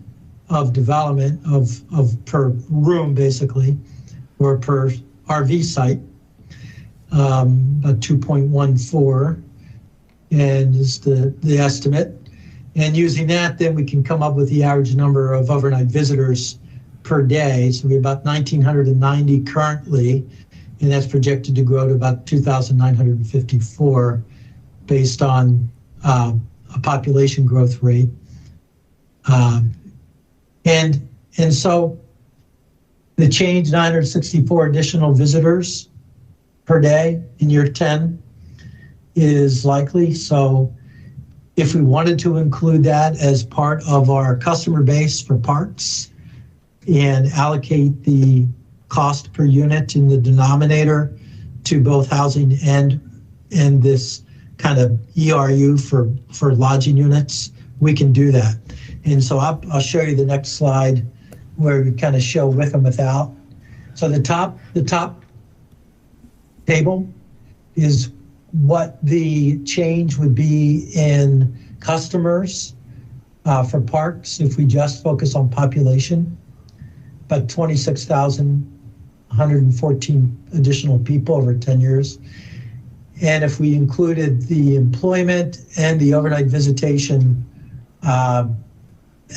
of development of per room, basically, or per RV site, about 2.14, and is the estimate. And using that, then we can come up with the average number of overnight visitors per day. So we have about 1,990 currently, and that's projected to grow to about 2,954 based on a population growth rate. And so the change, 964 additional visitors per day in year 10 is likely. So if we wanted to include that as part of our customer base for parks and allocate the cost per unit in the denominator to both housing and this kind of ERU for lodging units, we can do that. And so I'll show you the next slide where we kind of show with and without. So the top table is what the change would be in customers for parks if we just focus on population, but 26,114 additional people over 10 years. And if we included the employment and the overnight visitation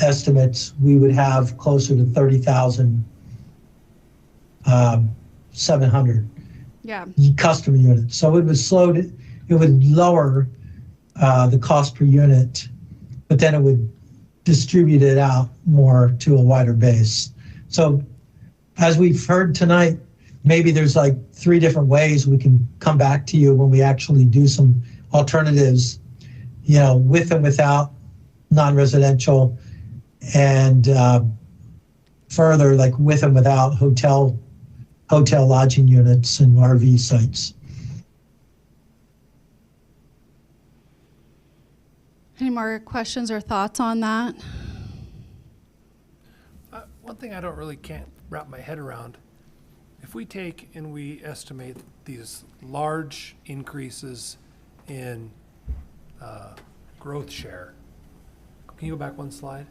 estimates, we would have closer to 30,700 customer units. So it would lower the cost per unit, but then it would distribute it out more to a wider base. So as we've heard tonight, maybe there's like 3 different ways we can come back to you when we actually do some alternatives, with and without non-residential, and further, like with and without hotel lodging units and RV sites. Any more questions or thoughts on that? One thing I can't wrap my head around, if we take and we estimate these large increases in growth share, can you go back one slide?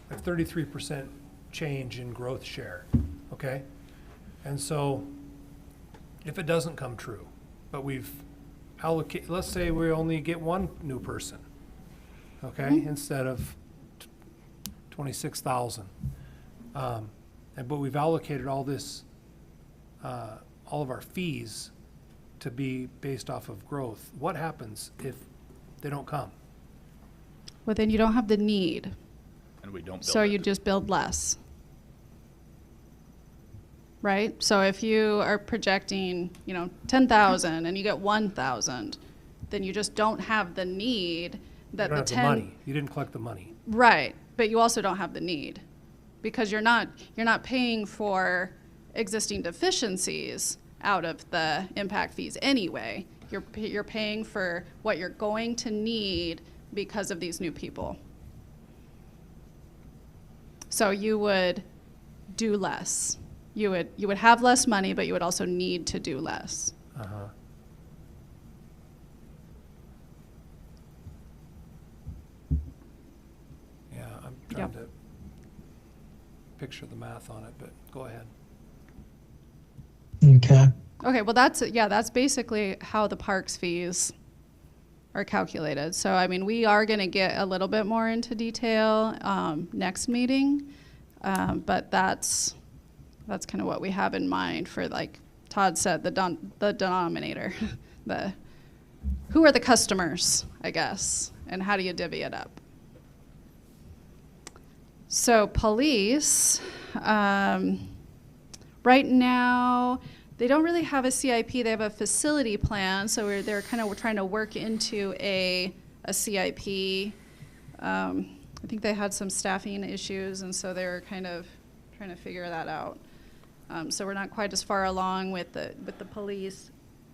Like 33% change in growth share, okay? And so if it doesn't come true, but we've allocated, let's say we only get 1 new person, okay, instead of 26,000. But we've allocated all this, all of our fees to be based off of growth. What happens if they don't come? Well, then you don't have the need, And we don't build so it. you just build less. right? So if you are projecting, 10,000 and you get 1,000, then you just don't have the need You that don't the have 10. the money. You didn't collect the money. Right, but you also don't have the need because you're not paying for existing deficiencies out of the impact fees anyway. You're paying for what you're going to need because of these new people. So you would do less. You would have less money, but you would also need to do less. Uh-huh. Yeah, I'm trying Yep. to picture the math on it, but go ahead. Okay. Okay, well, that's basically how the parks fees are calculated. So, I mean, we are going to get a little bit more into detail next meeting, but that's kind of what we have in mind for, like Todd said, the denominator, who are the customers, I guess, and how do you divvy it up? So, police, right now, they don't really have a CIP. They have a facility plan, so they're kind of trying to work into a CIP. I think they had some staffing issues, and so they're kind of trying to figure that out. So we're not quite as far along with the police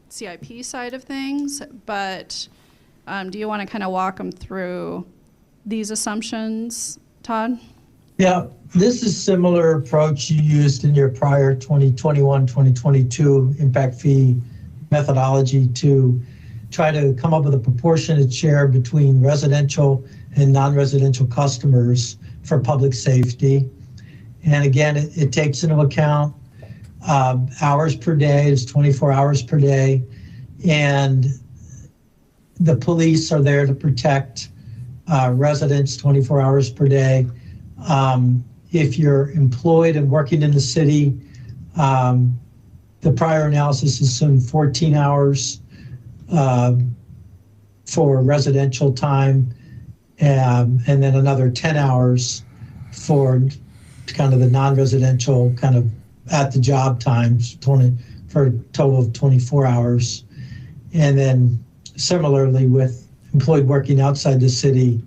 CIP side of things, but do you want to kind of walk them through these assumptions, Todd? Yeah, this is similar approach you used in your prior 2021, 2022 impact fee methodology to try to come up with a proportionate share between residential and non-residential customers for public safety. And again, it takes into account hours per day, it's 24 hours per day, and the police are there to protect residents 24 hours per day. If you're employed and working in the city, the prior analysis assumed 14 hours for residential time, and then another 10 hours for kind of the non-residential kind of at the job times, for a total of 24 hours. And then similarly with employed working outside the city,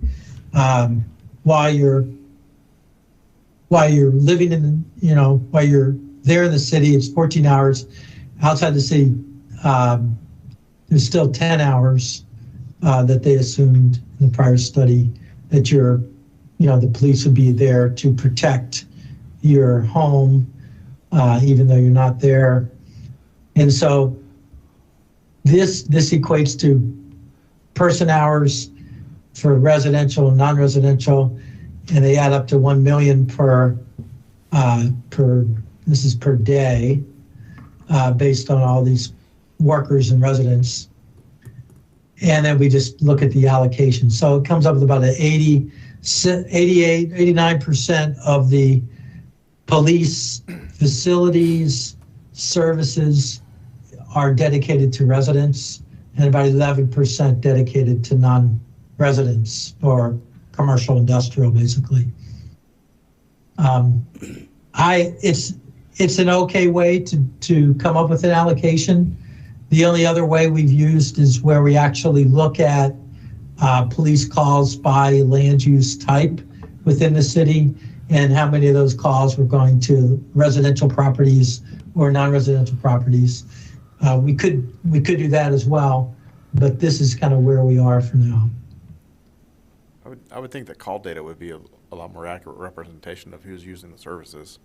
while you're living in, while you're there in the city, it's 14 hours. Outside the city, there's still 10 hours that they assumed in the prior study that the police would be there to protect your home, even though you're not there. And so this equates to person hours for residential and non-residential, and they add up to 1 million per this is per day, based on all these workers and residents. And then we just look at the allocation. So it comes up with about an 89% of the police facilities, services are dedicated to residents, and about 11% dedicated to non-residents or commercial industrial, basically. It's an okay way to come up with an allocation. The only other way we've used is where we actually look at police calls by land use type within the city and how many of those calls were going to residential properties or non-residential properties. We could do that as well, but this is kind of where we are for now. I would think that call data would be a lot more accurate representation of who's using the services.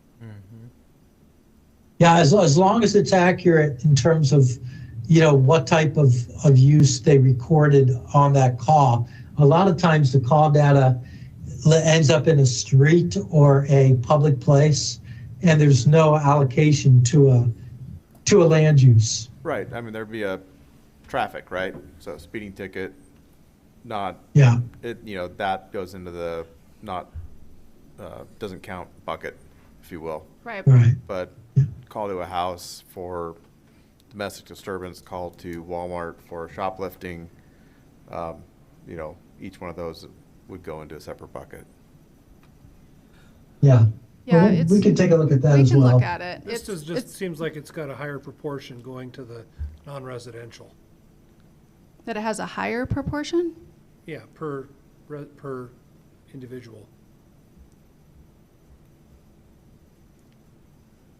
Yeah, as long as it's accurate in terms of, what type of use they recorded on that call. A lot of times the call data ends up in a street or a public place, and there's no allocation to a land use. Right. I mean, there'd be a traffic, right? So speeding ticket, not, Yeah, that goes into the doesn't count bucket, if you will. Right. right. But call to a house for domestic disturbance, call to Walmart for shoplifting, each one of those would go into a separate bucket. Yeah. Yeah, Well, it's, we can take a look at that we as can well. look at it. This It's- is just, it's- seems like it's got a higher proportion going to the non-residential. That it has a higher proportion? Yeah, per individual.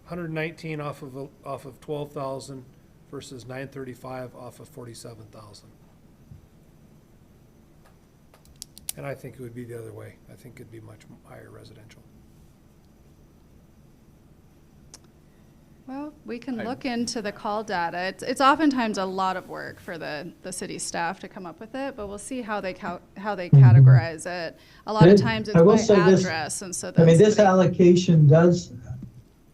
119 off of 12,000 versus 935 off of 47,000. And I think it would be the other way. I think it'd be much higher residential. Well, we can I- look into the call data. It's oftentimes a lot of work for the city staff to come up with it, but we'll see how they categorize it. A lot of It- times it's I will by say this, address, and so I mean, that's. this allocation does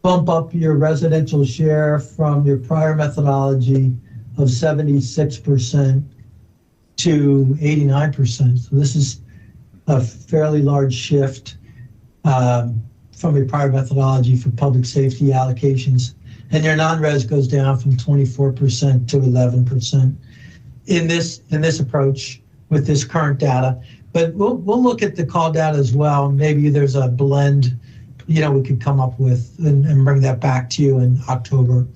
bump up your residential share from your prior methodology of 76% to 89%. So this is a fairly large shift from your prior methodology for public safety allocations. And your non-res goes down from 24% to 11% in this approach with this current data. But we'll look at the call data as well. Maybe there's a blend, we could come up with and bring that back to you in October.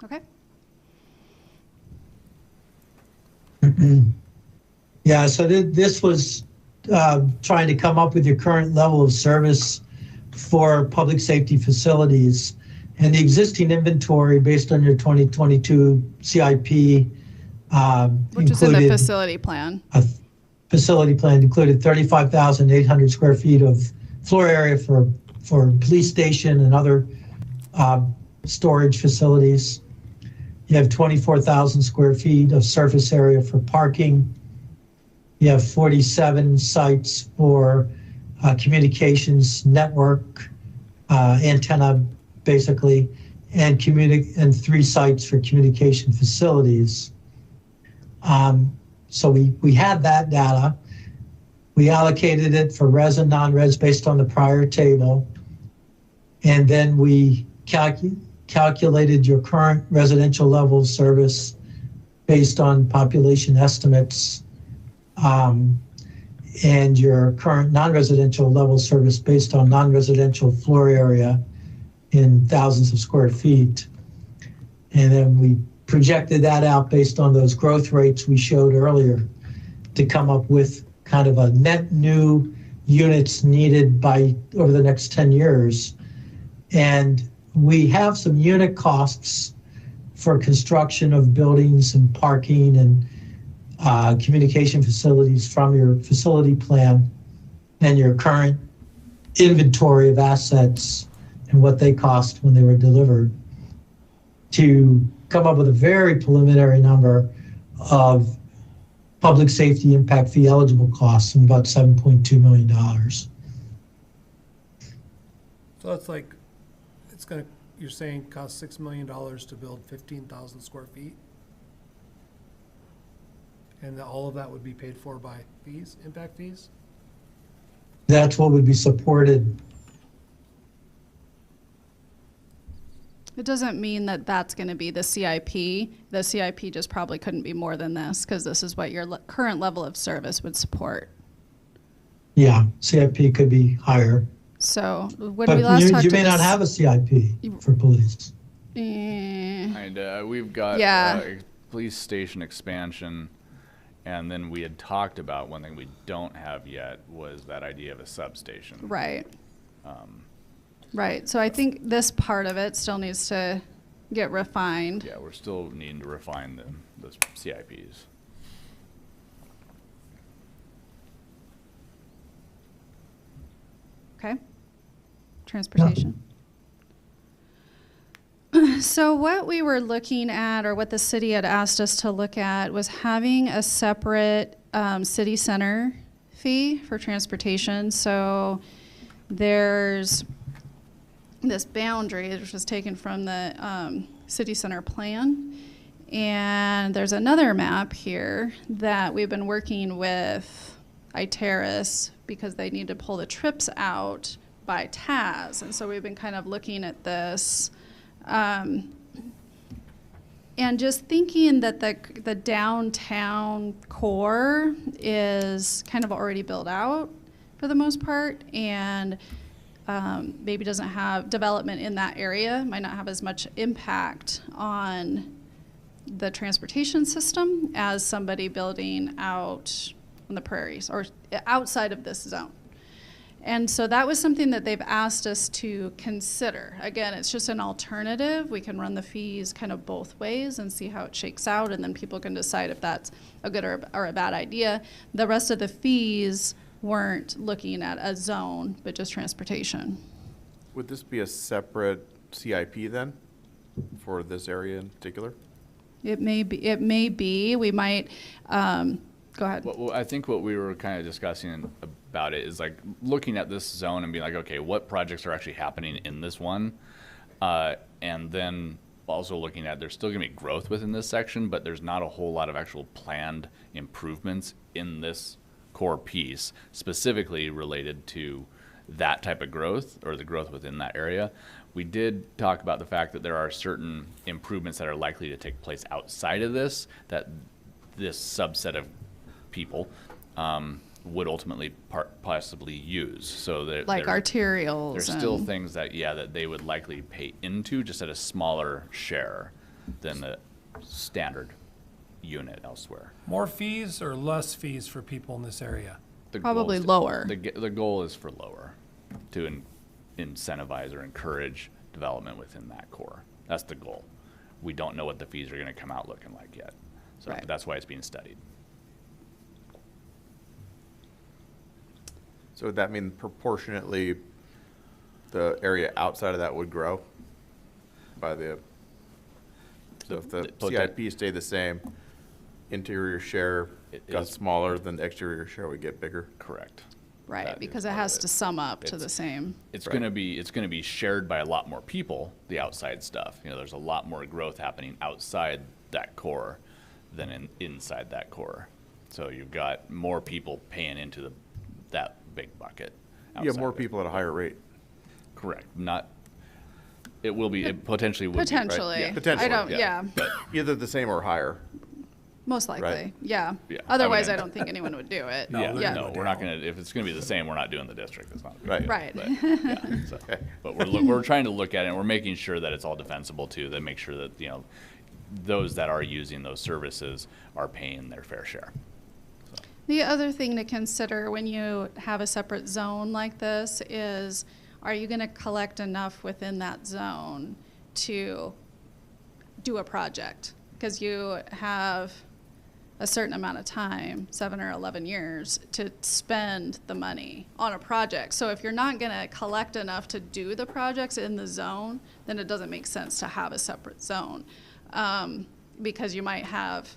Okay. Yeah, so this was trying to come up with your current level of service for public safety facilities. And the existing inventory based on your 2022 CIP Which is in the included facility plan. a facility plan included 35,800 square feet of floor area for police station and other storage facilities. You have 24,000 square feet of surface area for parking. You have 47 sites for communications network, antenna basically, and 3 sites for communication facilities. So we had that data. We allocated it for res and non-res based on the prior table. And then we calculated your current residential level of service based on population estimates, and your current non-residential level service based on non-residential floor area in thousands of square feet. And then we projected that out based on those growth rates we showed earlier to come up with kind of a net new units needed over the next 10 years. And we have some unit costs for construction of buildings and parking and communication facilities from your facility plan and your current inventory of assets and what they cost when they were delivered to come up with a very preliminary number of public safety impact fee eligible costs of about $7.2 million. So that's like, you're saying cost $6 million to build 15,000 square feet? And all of that would be paid for by fees, impact fees? That's what would be supported. It doesn't mean that that's going to be the CIP. The CIP just probably couldn't be more than this because this is what your current level of service would support. Yeah, CIP could be higher. So when But we last talked you to may not this- have a CIP for police. Eh, We've got Yeah. police station expansion, and then we had talked about one thing we don't have yet was that idea of a substation. right. Right. So I think this part of it still needs to get refined. Yeah, we're still needing to refine those CIPs. Okay. Transportation. So what we were looking at, or what the city had asked us to look at, was having a separate city center fee for transportation. So there's this boundary, which was taken from the city center plan. And there's another map here that we've been working with Iteris because they need to pull the trips out by TAS. And so we've been kind of looking at this. And just thinking that the downtown core is kind of already built out for the most part, and maybe doesn't have development in that area, might not have as much impact on the transportation system as somebody building out on the prairies or outside of this zone. And so that was something that they've asked us to consider. Again, it's just an alternative. We can run the fees kind of both ways and see how it shakes out, and then people can decide if that's a good or a bad idea. The rest of the fees weren't looking at a zone, but just transportation. Would this be a separate CIP then, for this area in particular? It may be, we might, go ahead. Well, I think what we were kind of discussing about it is like looking at this zone and being like, okay, what projects are actually happening in this one? And then also looking at, there's still gonna be growth within this section, but there's not a whole lot of actual planned improvements in this core piece, specifically related to that type of growth or the growth within that area. We did talk about the fact that there are certain improvements that are likely to take place outside of this, that this subset of people would ultimately possibly use. So that Like arterials. there's still things that, that they would likely pay into, just at a smaller share than the standard unit elsewhere. More fees or less fees for people in this area? The Probably goal is lower. The goal is for lower, to incentivize or encourage development within that core. That's the goal. We don't know what the fees are going to come out looking like yet. So Right. that's why it's being studied. So would that mean proportionately the area outside of that would grow by the, so if the CIP stayed the same, interior share It got is- smaller, then the exterior share would get bigger? Correct. Right, That because is it part has of to it. sum up to It's- the same. It's Right. gonna be shared by a lot more people, the outside stuff. You know, there's a lot more growth happening outside that core than inside that core. So you've got more people paying into that big bucket. You have outside more of it. people at a higher rate. Correct. It will be, it potentially would be, right? Potentially. Yeah. Potentially, I don't, yeah. yeah, But Either the same or higher. most likely, yeah. Yeah, Otherwise, I wouldn't- don't think anyone would do it. yeah, Yeah. no, we're not gonna, if it's gonna be the same, we're not doing the district. That's not. Right. Right. But, yeah, so, but we're trying to look at it, and we're making sure that it's all defensible too, that make sure that, those that are using those services are paying their fair share. The other thing to consider when you have a separate zone like this is, are you gonna collect enough within that zone to do a project? Because you have a certain amount of time, 7 or 11 years, to spend the money on a project. So if you're not gonna collect enough to do the projects in the zone, then it doesn't make sense to have a separate zone. Because you might have,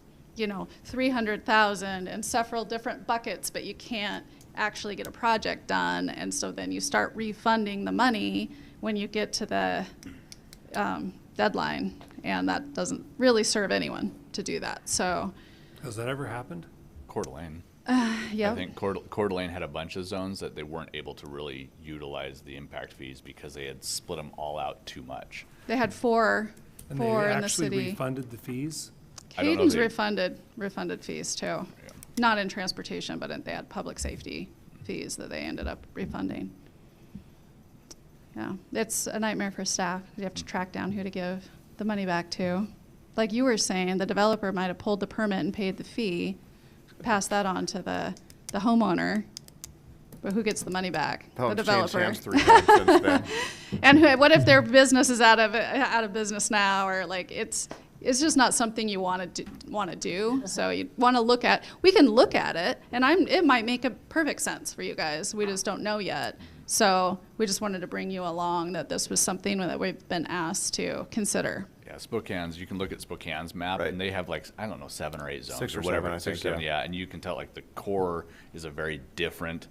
300,000 in several different buckets, but you can't actually get a project done. And so then you start refunding the money when you get to the deadline. And that doesn't really serve anyone to do that. So, Has that ever happened? Coeur d'Alene. yeah. I think Coeur d'Alene had a bunch of zones that they weren't able to really utilize the impact fees because they had split them all out too much. They had four And they in the actually city. refunded the fees? I don't know Hayden's if they- refunded fees too. Yeah. Not in transportation, but they had public safety fees that they ended up refunding. Yeah, it's a nightmare for staff. You have to track down who to give the money back to. Like you were saying, the developer might have pulled the permit and paid the fee, passed that on to the homeowner, but who gets the money back? The Pumps changed developer. hands 3 times since then. And what if their business is out of business now, or like it's just not something you want to do. So you want to look at. We can look at it, and it might make a perfect sense for you guys. We just don't know yet. So we just wanted to bring you along that this was something that we've been asked to consider. Yeah, Spokane's, you can look at Spokane's map, Right. and they have 7 or 8 zones. 6 or whatever, 7, I 6 or think, 7, yeah. yeah. And you can tell the core is a very different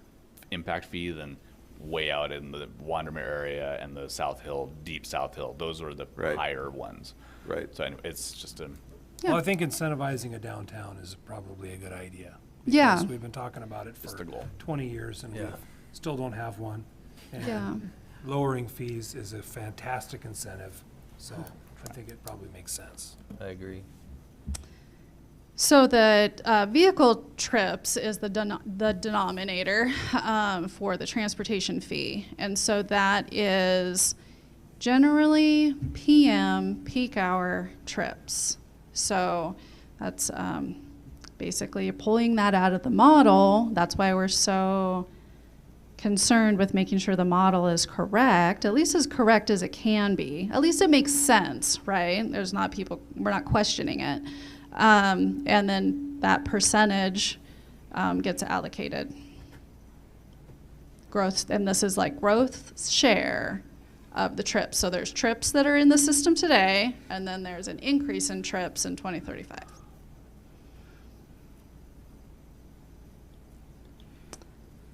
impact fee than way out in the Wandermere area and the South Hill, deep South Hill. Those are the Right. higher ones. Right. So anyway, it's just a, Yeah. Well, I think incentivizing a downtown is probably a good idea. Yeah. Because we've been talking about it It's for the goal. 20 years and we still don't have one. And Yeah. lowering fees is a fantastic incentive, so. I think it probably makes sense. I agree. So the vehicle trips is the denominator for the transportation fee. And so that is generally PM, peak hour trips. So that's basically pulling that out of the model. That's why we're so concerned with making sure the model is correct, at least as correct as it can be. At least it makes sense, right? We're not questioning it. And then that percentage gets allocated. Growth, and this is like growth share of the trips. So there's trips that are in the system today, and then there's an increase in trips in 2035.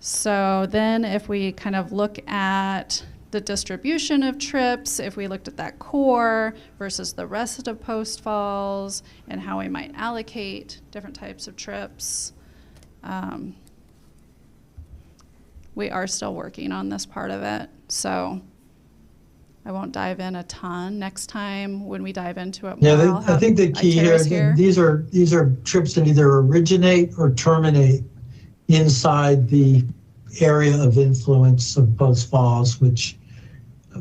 So then if we kind of look at the distribution of trips, if we looked at that core versus the rest of Post Falls and how we might allocate different types of trips, we are still working on this part of it. So I won't dive in a ton. Next time when we dive into it more, Yeah, I think the key here is that these are trips that either originate or terminate inside the area of influence of Post Falls, which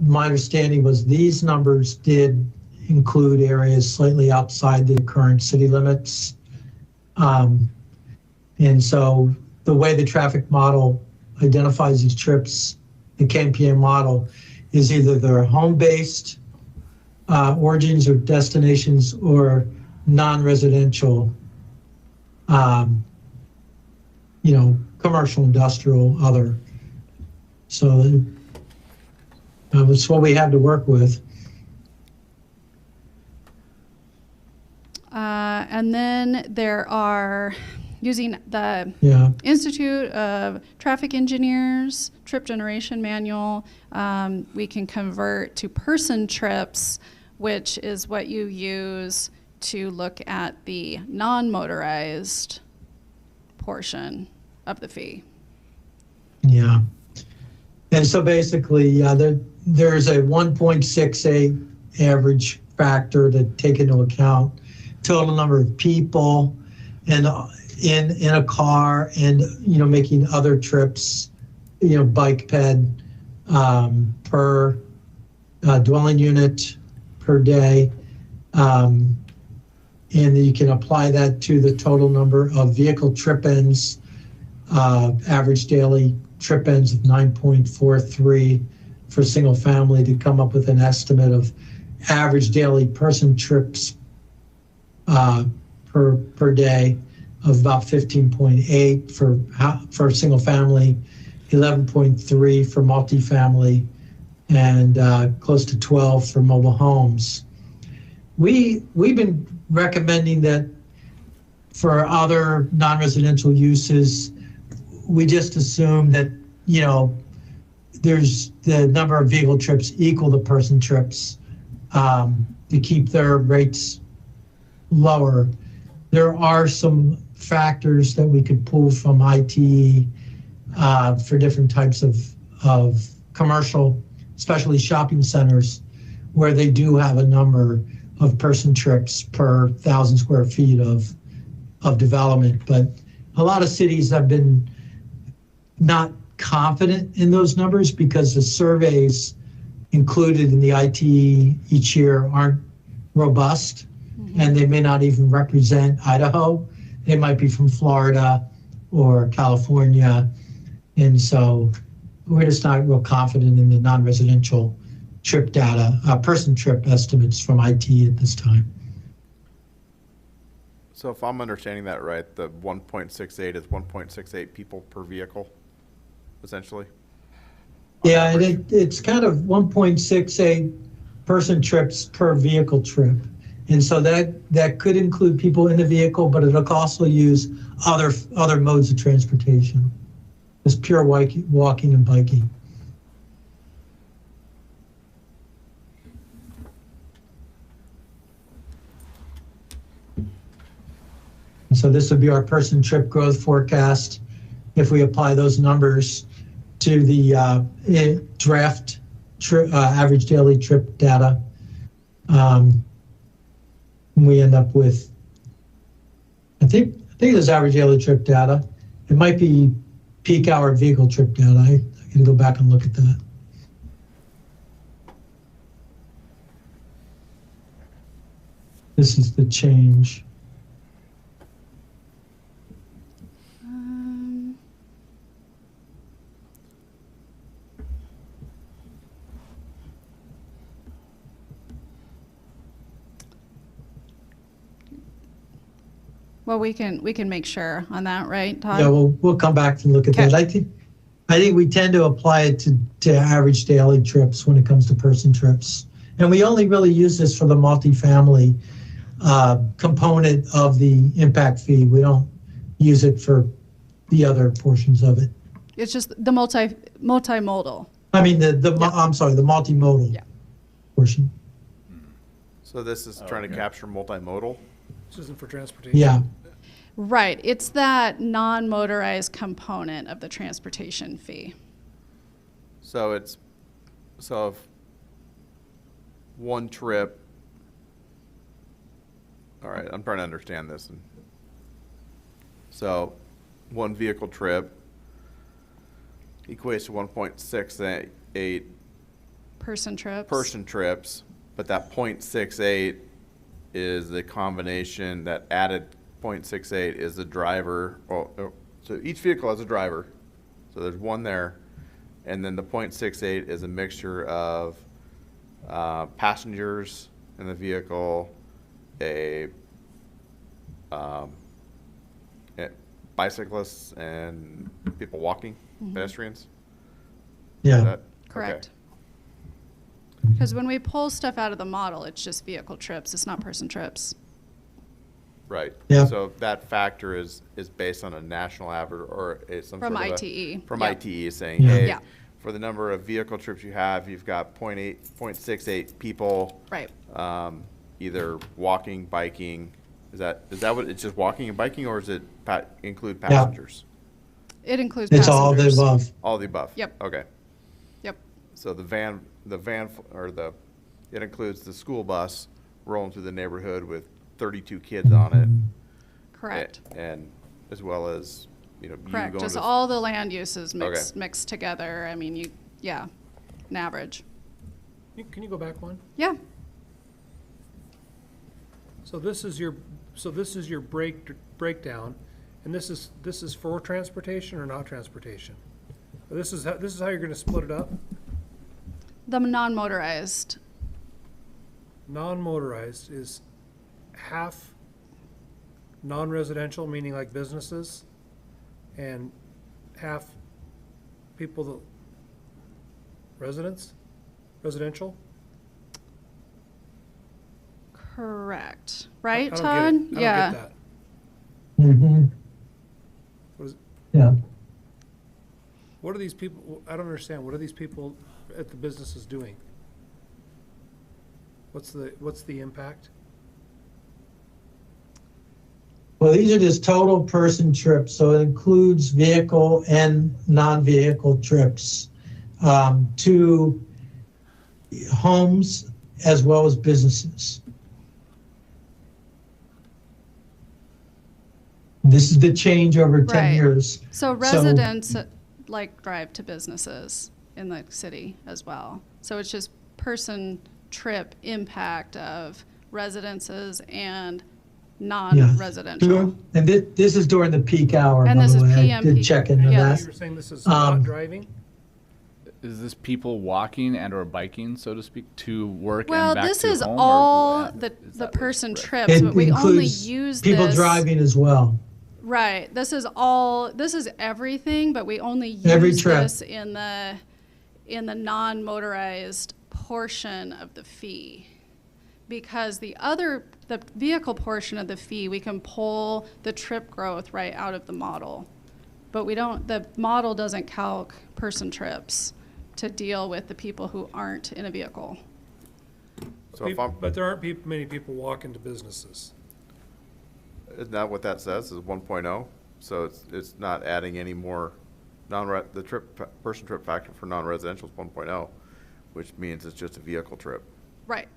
my understanding was these numbers did include areas slightly outside the current city limits. And so the way the traffic model identifies these trips, the KMPA model, is either their home-based origins or destinations or non-residential, commercial, industrial, other. So that's what we have to work with. And then there are, using the Institute of Traffic Engineers trip generation manual, we can convert to person trips, which is what you use to look at the non-motorized portion of the fee. Yeah. And so basically, there's a 1.68 average factor to take into account total number of people and in a car and, making other trips, bike ped per dwelling unit per day. And you can apply that to the total number of vehicle trip ends, average daily trip ends of 9.43 for single family to come up with an estimate of average daily person trips per day of about 15.8 for single family, 11.3 for multifamily, and close to 12 for mobile homes. We've been recommending that for other non-residential uses, we just assume that, there's the number of vehicle trips equal the person trips to keep their rates lower. There are some factors that we could pull from ITE for different types of commercial, especially shopping centers, where they do have a number of person trips per 1,000 square feet of development. But a lot of cities have been not confident in those numbers because the surveys included in the ITE each year aren't robust, and they may not even represent Idaho. They might be from Florida or California. And so we're just not real confident in the non-residential trip data, person trip estimates from IT at this time. So if I'm understanding that right, the 1.68 is 1.68 people per vehicle, essentially? Yeah, and it's kind of 1.68 person trips per vehicle trip. And so that could include people in the vehicle, but it'll also use other modes of transportation. It's pure walking and biking. And so this would be our person trip growth forecast if we apply those numbers to the draft average daily trip data. We end up with, I think there's average daily trip data. It might be peak hour vehicle trip data. I can go back and look at that. This is the change. Well, we can make sure on that, right, Todd? Yeah, we'll come back and look at Okay. that. I think we tend to apply it to average daily trips when it comes to person trips. And we only really use this for the multifamily component of the impact fee. We don't use it for the other portions of it. It's just the multimodal. I mean, I'm sorry, the multimodal Yeah. portion. So this is trying to capture multimodal? This isn't for transportation. Yeah, Right. It's that non-motorized component of the transportation fee. So if one trip, all right, I'm trying to understand this. So one vehicle trip equates to 1.68 Person trips. person trips, but that 0.68 is the combination, that added 0.68 is the driver. So each vehicle has a driver, so there's one there, and then the 0.68 is a mixture of passengers in the vehicle, bicyclists, and people walking, pedestrians. Is yeah. that- Correct. okay. Because when we pull stuff out of the model, it's just vehicle trips. It's not person trips. Right. Yeah. So that factor is based on a national average or some From sort of ITE. From Yeah. ITE saying, Yeah. hey, Yeah. for the number of vehicle trips you have, you've got 0.68 people, Right. either walking, biking. Is that what, it's just walking and biking, or does it include Yeah. passengers? It includes It's passengers. all the above. All the above? Yep. Okay. Yep. So it includes the school bus rolling through the neighborhood with 32 kids on it. Correct. And as well as, you Correct. going Just to. all the land uses mixed Okay. mixed together. I mean, an average. Can you go back one? Yeah. So this is your breakdown, and this is for transportation or not transportation? This is how you're gonna split it up? The non-motorized. Non-motorized is half non-residential, meaning like businesses, and half people residential? Correct. Right, I don't Todd? get it. I don't Yeah. get that. Mm-hmm. What is, Yeah. what are these people, I don't understand, what are these people at the businesses doing? What's the impact? Well, these are just total person trips, so it includes vehicle and non-vehicle trips to homes as well as businesses. This is the change over 10 Right. years. So residents drive to businesses in the city as well. So it's just person trip impact of residences and non-residential. And this is during the peak hour, And by this the is way. PM I did peak. check into Yeah, that. You were saying this is not driving? Is this people walking and or biking, so to speak, to work Well, and back this to is home? all or the is the that person what's- trips, It but we only includes use people this. driving as well. Right. This is everything, but we only Every use trip. this in the non-motorized portion of the fee. Because the vehicle portion of the fee, we can pull the trip growth right out of the model. But the model doesn't calc person trips to deal with the people who aren't in a vehicle. So if I'm, But there aren't many people walking to businesses. isn't that what that says, is 1.0? So it's not adding any more person trip factor for non-residential is 1.0, which means it's just a vehicle trip. Right.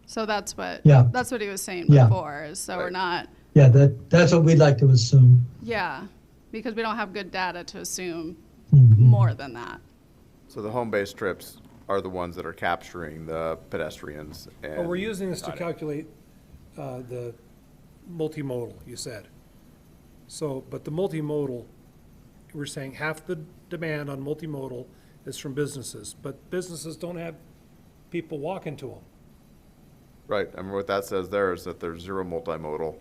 So that's what Yeah. he was saying Yeah. before. Is so we're Right. not, Yeah, that's what we'd like to assume. yeah, because we don't have good data to assume Mhm. more than that. So the home-based trips are the ones that are capturing the pedestrians and. Well, we're using this to Got it. calculate the multimodal, you said. So, but the multimodal, we're saying half the demand on multimodal is from businesses, but businesses don't have people walking to them. Right, I mean, what that says there is that there's zero multimodal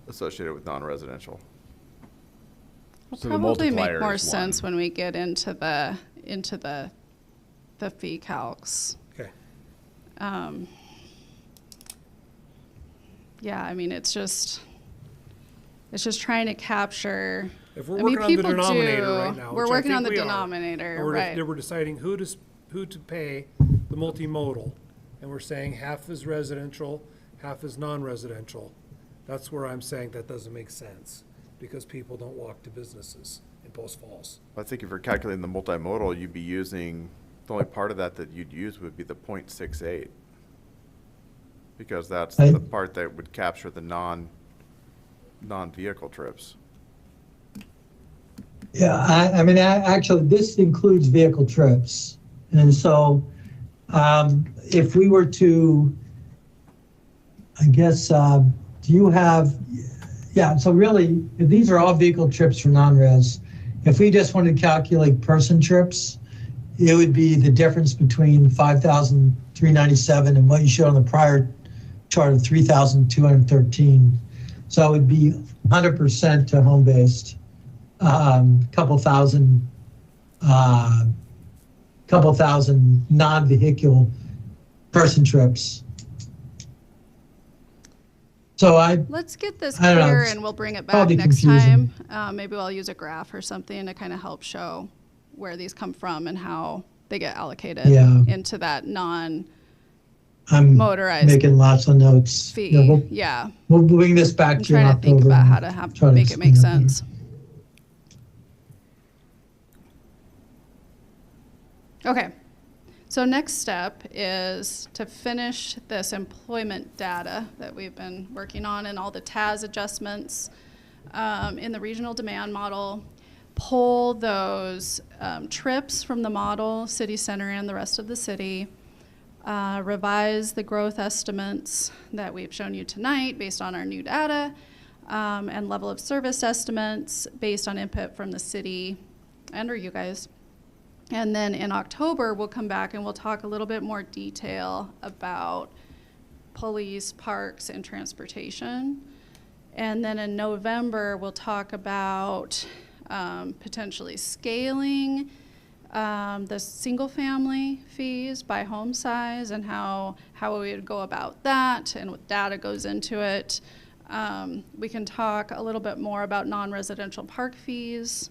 associated with non-residential. So the Probably make multiplier more is sense one. when we get into the fee calcs. Okay. Yeah, I mean, it's just trying to capture. If we're I mean, working on the people denominator do. right now, We're which I working on think the we are, denominator, and right? we're deciding who to pay the multimodal, and we're saying half is residential, half is non-residential. That's where I'm saying that doesn't make sense, because people don't walk to businesses in Post Falls. I think if you're calculating the multimodal, you'd be using, the only part of that you'd use would be the 0.68. Because that's I- the part that would capture the non-vehicle trips. Yeah, I mean, actually, this includes vehicle trips. And so, if we were to, I guess, do you have, yeah, so really, if these are all vehicle trips for non-res. If we just wanted to calculate person trips, it would be the difference between 5,397 and what you showed on the prior chart of 3,213. So it would be 100% to home-based. Couple thousand non-vehicle person trips. So Let's get this I don't know, clear it's and we'll bring it back probably next confusing. time. Maybe I'll use a graph or something to kind of help show where these come from and how they get allocated Yeah. into that I'm motorized making lots of notes. fee. Yeah, Yeah. we'll bring this back I'm to you in trying to think October about and how to try to make it make explain better. sense. Okay. So next step is to finish this employment data that we've been working on and all the TAS adjustments in the regional demand model, pull those trips from the model, city center and the rest of the city, revise the growth estimates that we've shown you tonight based on our new data, and level of service estimates based on input from the city and or you guys. And then in October, we'll come back and we'll talk a little bit more detail about police, parks, and transportation. And then in November, we'll talk about potentially scaling the single-family fees by home size and how we would go about that and what data goes into it. We can talk a little bit more about non-residential park fees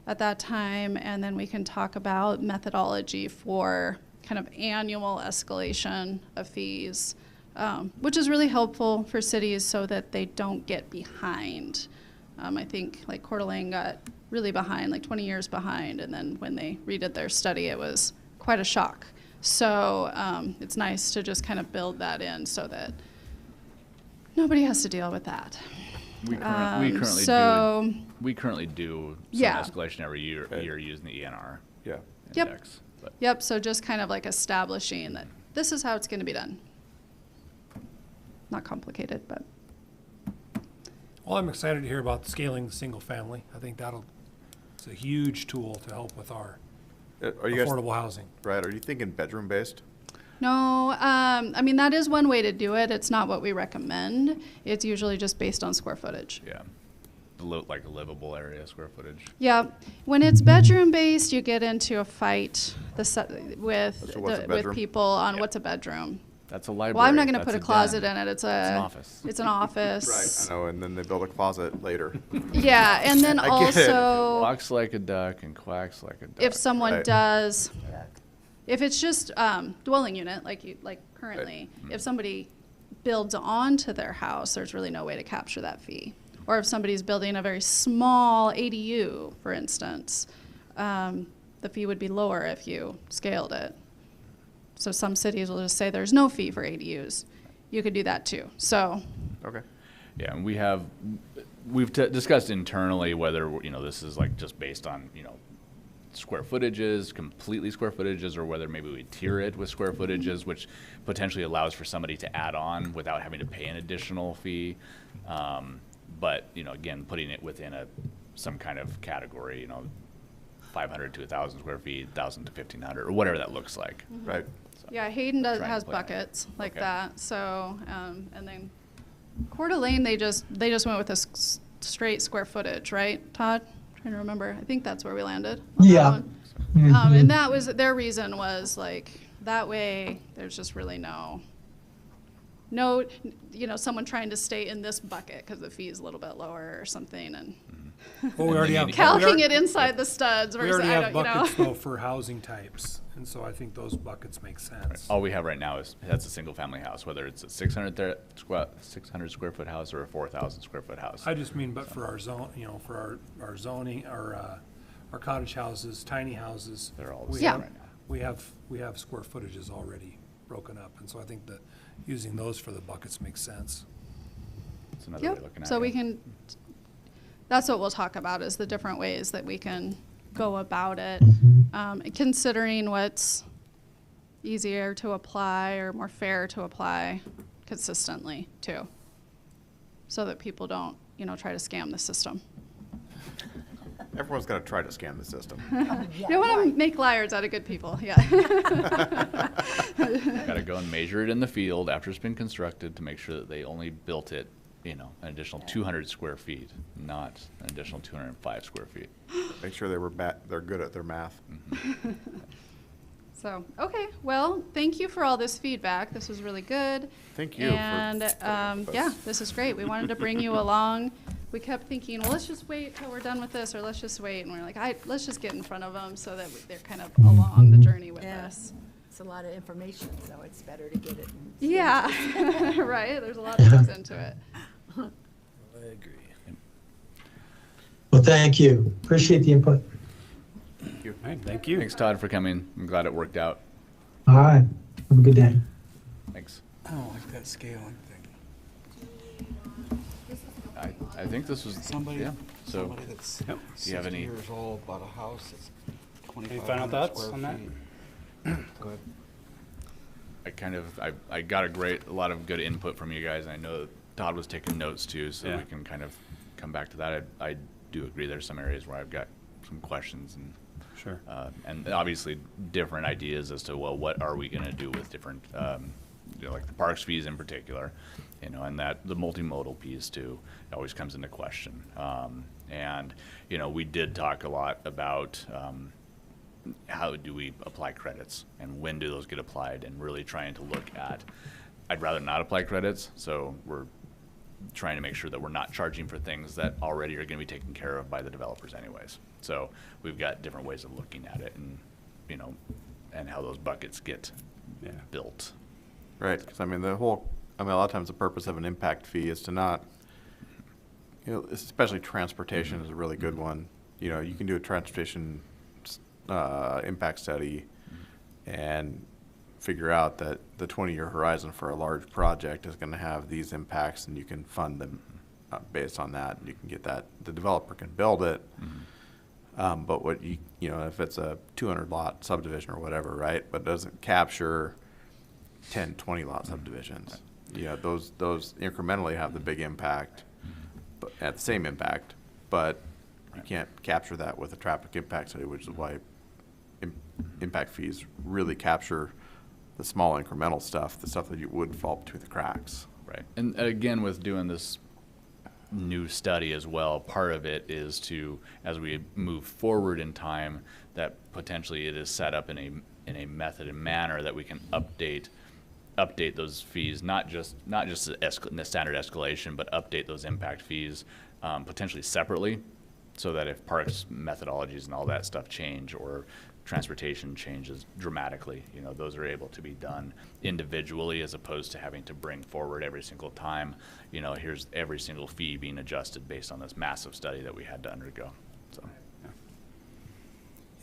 at that time, and then we can talk about methodology for kind of annual escalation of fees, which is really helpful for cities so that they don't get behind. I think like Coeur d'Alene got really behind, like 20 years behind, and then when they redid their study, it was quite a shock. So it's nice to just kind of build that in so that nobody has to deal with that. We currently so- we currently do some Yeah. escalation every year Okay. using the ENR Yeah. Yep. index. But Yep, so just kind of like establishing that this is how it's going to be done. Not complicated, but Well, I'm excited to hear about scaling the single family. I think it's a huge tool to help with our Are you guys, affordable housing. right, are you thinking bedroom-based? no, I mean, that is one way to do it. It's not what we recommend. It's usually just based on square footage. yeah, like a livable area square footage. Yeah, when it's bedroom-based, you get into a fight with So what's a bedroom? people on what's a bedroom. That's a library. Well, I'm not going to that's put a den, closet in it. It's an office. It's an office. I know, and then they build a closet later. Yeah, and then I get it. also, Walks like a duck and quacks like a duck. if someone Right. does, if it's just dwelling unit, like currently, if somebody builds onto their house, there's really no way to capture that fee. Or if somebody's building a very small ADU, for instance, the fee would be lower if you scaled it. So some cities will just say there's no fee for ADUs. you could do that too. So, Okay. Yeah, and we've discussed internally whether, you know, this is like just based on, you know, square footages, completely square footages, or whether maybe we tier it with square footages, which potentially allows for somebody to add on without having to pay an additional fee. But, you know, again, putting it within some kind of category, you know, 500 to 1,000 square feet, 1,000 to 1,500, or whatever that looks like. Right. yeah, Hayden Trying to has plan it. buckets like Okay. that. So, and then Coeur d'Alene, they just went with a straight square footage, right, Todd? Trying to remember. I think that's where we landed. On that Yeah. one. Mhm. And that was, their reason was like, that way, there's just really no, you know, someone trying to stay in this bucket because the fee is a little bit lower or something, and Well, we already have. calcing it inside the studs We versus, already I have don't, you buckets know. though for housing types, and so I think those buckets make sense. All we have right now is, that's a single family house, whether it's a 600 square foot house or a 4,000 square foot house. I just mean, but for our zone, you know, for our zoning, our cottage houses, tiny houses. They're all the we same have- right now. We have square footages already broken up, and so I think that using those for the buckets makes sense. It's another way of Yep, looking at it. so we can, that's what we'll talk about, is the different ways that we can go about it, considering what's easier to apply or more fair to apply consistently too, so that people don't, you know, try to scam the system. Everyone's got to try to scam the system. You don't want to make liars out of good people, yeah. Gotta go and measure it in the field after it's been constructed to make sure that they only built it, you know, an additional 200 square feet, not an additional 205 square feet. Make sure they're good at their math. So, okay, well, thank you for all this feedback. This was really good. Thank you for And, sticking with us. yeah, this is great. We wanted to bring you along. We kept thinking, well, let's just wait till we're done with this, or let's just wait. And we're like, let's just get in front of them so that they're kind of along the journey with Yeah. us. It's a lot of information, so it's better to get it. in Yeah, right? There's a lot that goes into it. I agree. Well, thank you. Appreciate the input. All right, thank you. Thanks, Todd, for coming. I'm glad it worked out. All right. Have a good day. Thanks. I don't like that scaling thing. I think this was, Somebody, yeah, so, somebody that's do you have 60 any- years old bought a house that's Any final 2,500 thoughts square on that? feet. Go ahead. I got a lot of good input from you guys. I know that Todd was taking notes too, so Yeah. we can kind of come back to that. I do agree there's some areas where I've got some questions Sure. and obviously different ideas as to, well, what are we gonna do with different, you know, like the parks fees in particular, you know, and that the multimodal piece too always comes into question. And, you know, we did talk a lot about, how do we apply credits and when do those get applied, and really trying to look at, I'd rather not apply credits, so we're trying to make sure that we're not charging for things that already are gonna be taken care of by the developers anyways. So we've got different ways of looking at it, and, you know, and how those buckets get Yeah. built. Right, because I mean, a lot of times the purpose of an impact fee is to not, you know, especially transportation is a really good one. You know, you can do a transportation impact study and figure out that the 20-year horizon for a large project is going to have these impacts, and you can fund them based on that. You can get that, the developer can build it. But what you know, if it's a 200 lot subdivision or whatever, right, but it doesn't capture 10, 20 lot subdivisions. You know, those incrementally have the big impact, but at the same impact, but you can't capture that with a traffic impact study, which is why impact fees really capture the small incremental stuff, the stuff that you would fall between the cracks. Right. And again, with doing this new study as well, part of it is to, as we move forward in time, that potentially it is set up in a method and manner that we can update those fees, not just the standard escalation, but update those impact fees potentially separately, so that if parks methodologies and all that stuff change, or transportation changes dramatically, you know, those are able to be done individually, as opposed to having to bring forward every single time, you know, here's every single fee being adjusted based on this massive study that we had to undergo. So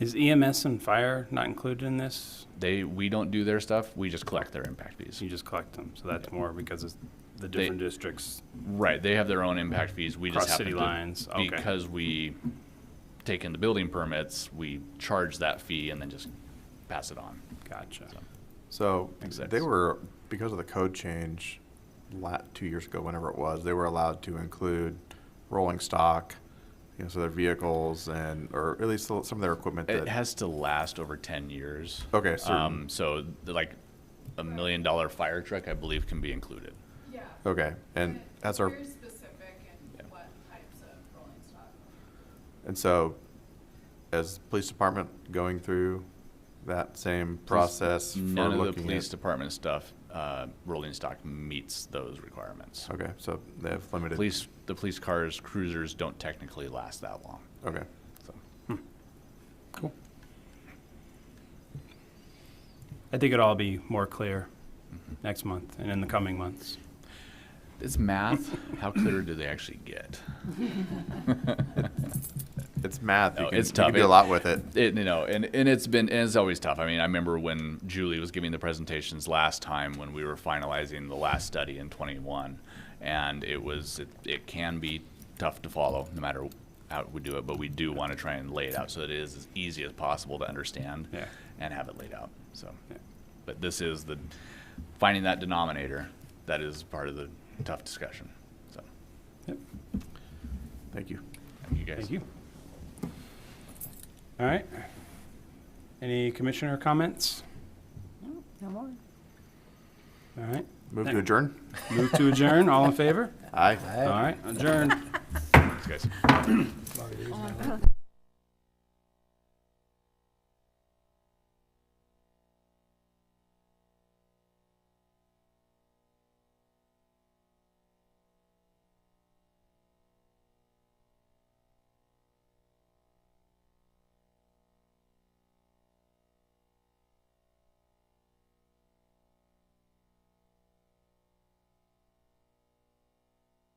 Is EMS and fire not included in this? We don't do their stuff, we just collect their impact fees. You just collect them, so that's more because it's the different districts. Right, they have their own impact fees, we just Cross happen city to. lines, okay. Because we take in the building permits, we charge that fee and then just pass it on. Gotcha. So Exact- they were, because of the code change 2 years ago, whenever it was, they were allowed to include rolling stock, so their vehicles and, or at least some of their equipment It that, has to last over 10 years. Okay, certain. So like $1 million fire truck, I believe, can be included. okay, and that's our, specific in what types of rolling stock. and so as the police department going through that same process for None of the looking police at, department stuff, rolling stock meets those requirements. okay, so they have limited, The police cars, cruisers don't technically last that long, okay. so. Cool. I think it'll all be more clear next month and in the coming months. It's math, how clear do they actually get? It's math, No, you can, it's you tough. can do a lot with it. And it's always tough. I mean, I remember when Julie was giving the presentations last time when we were finalizing the last study in 21, and it can be tough to follow no matter how we do it, but we do want to try and lay it out so that it is as easy as possible to understand Yeah. and have it laid out. So, Yeah. but this is finding that denominator. That is part of the tough discussion. So, Yep. Thank you. thank you guys. Thank you. All right. Any commissioner comments? No more. All right. Move to adjourn? Move to adjourn. All in favor? Aye. All right. Adjourned. Thanks, guys.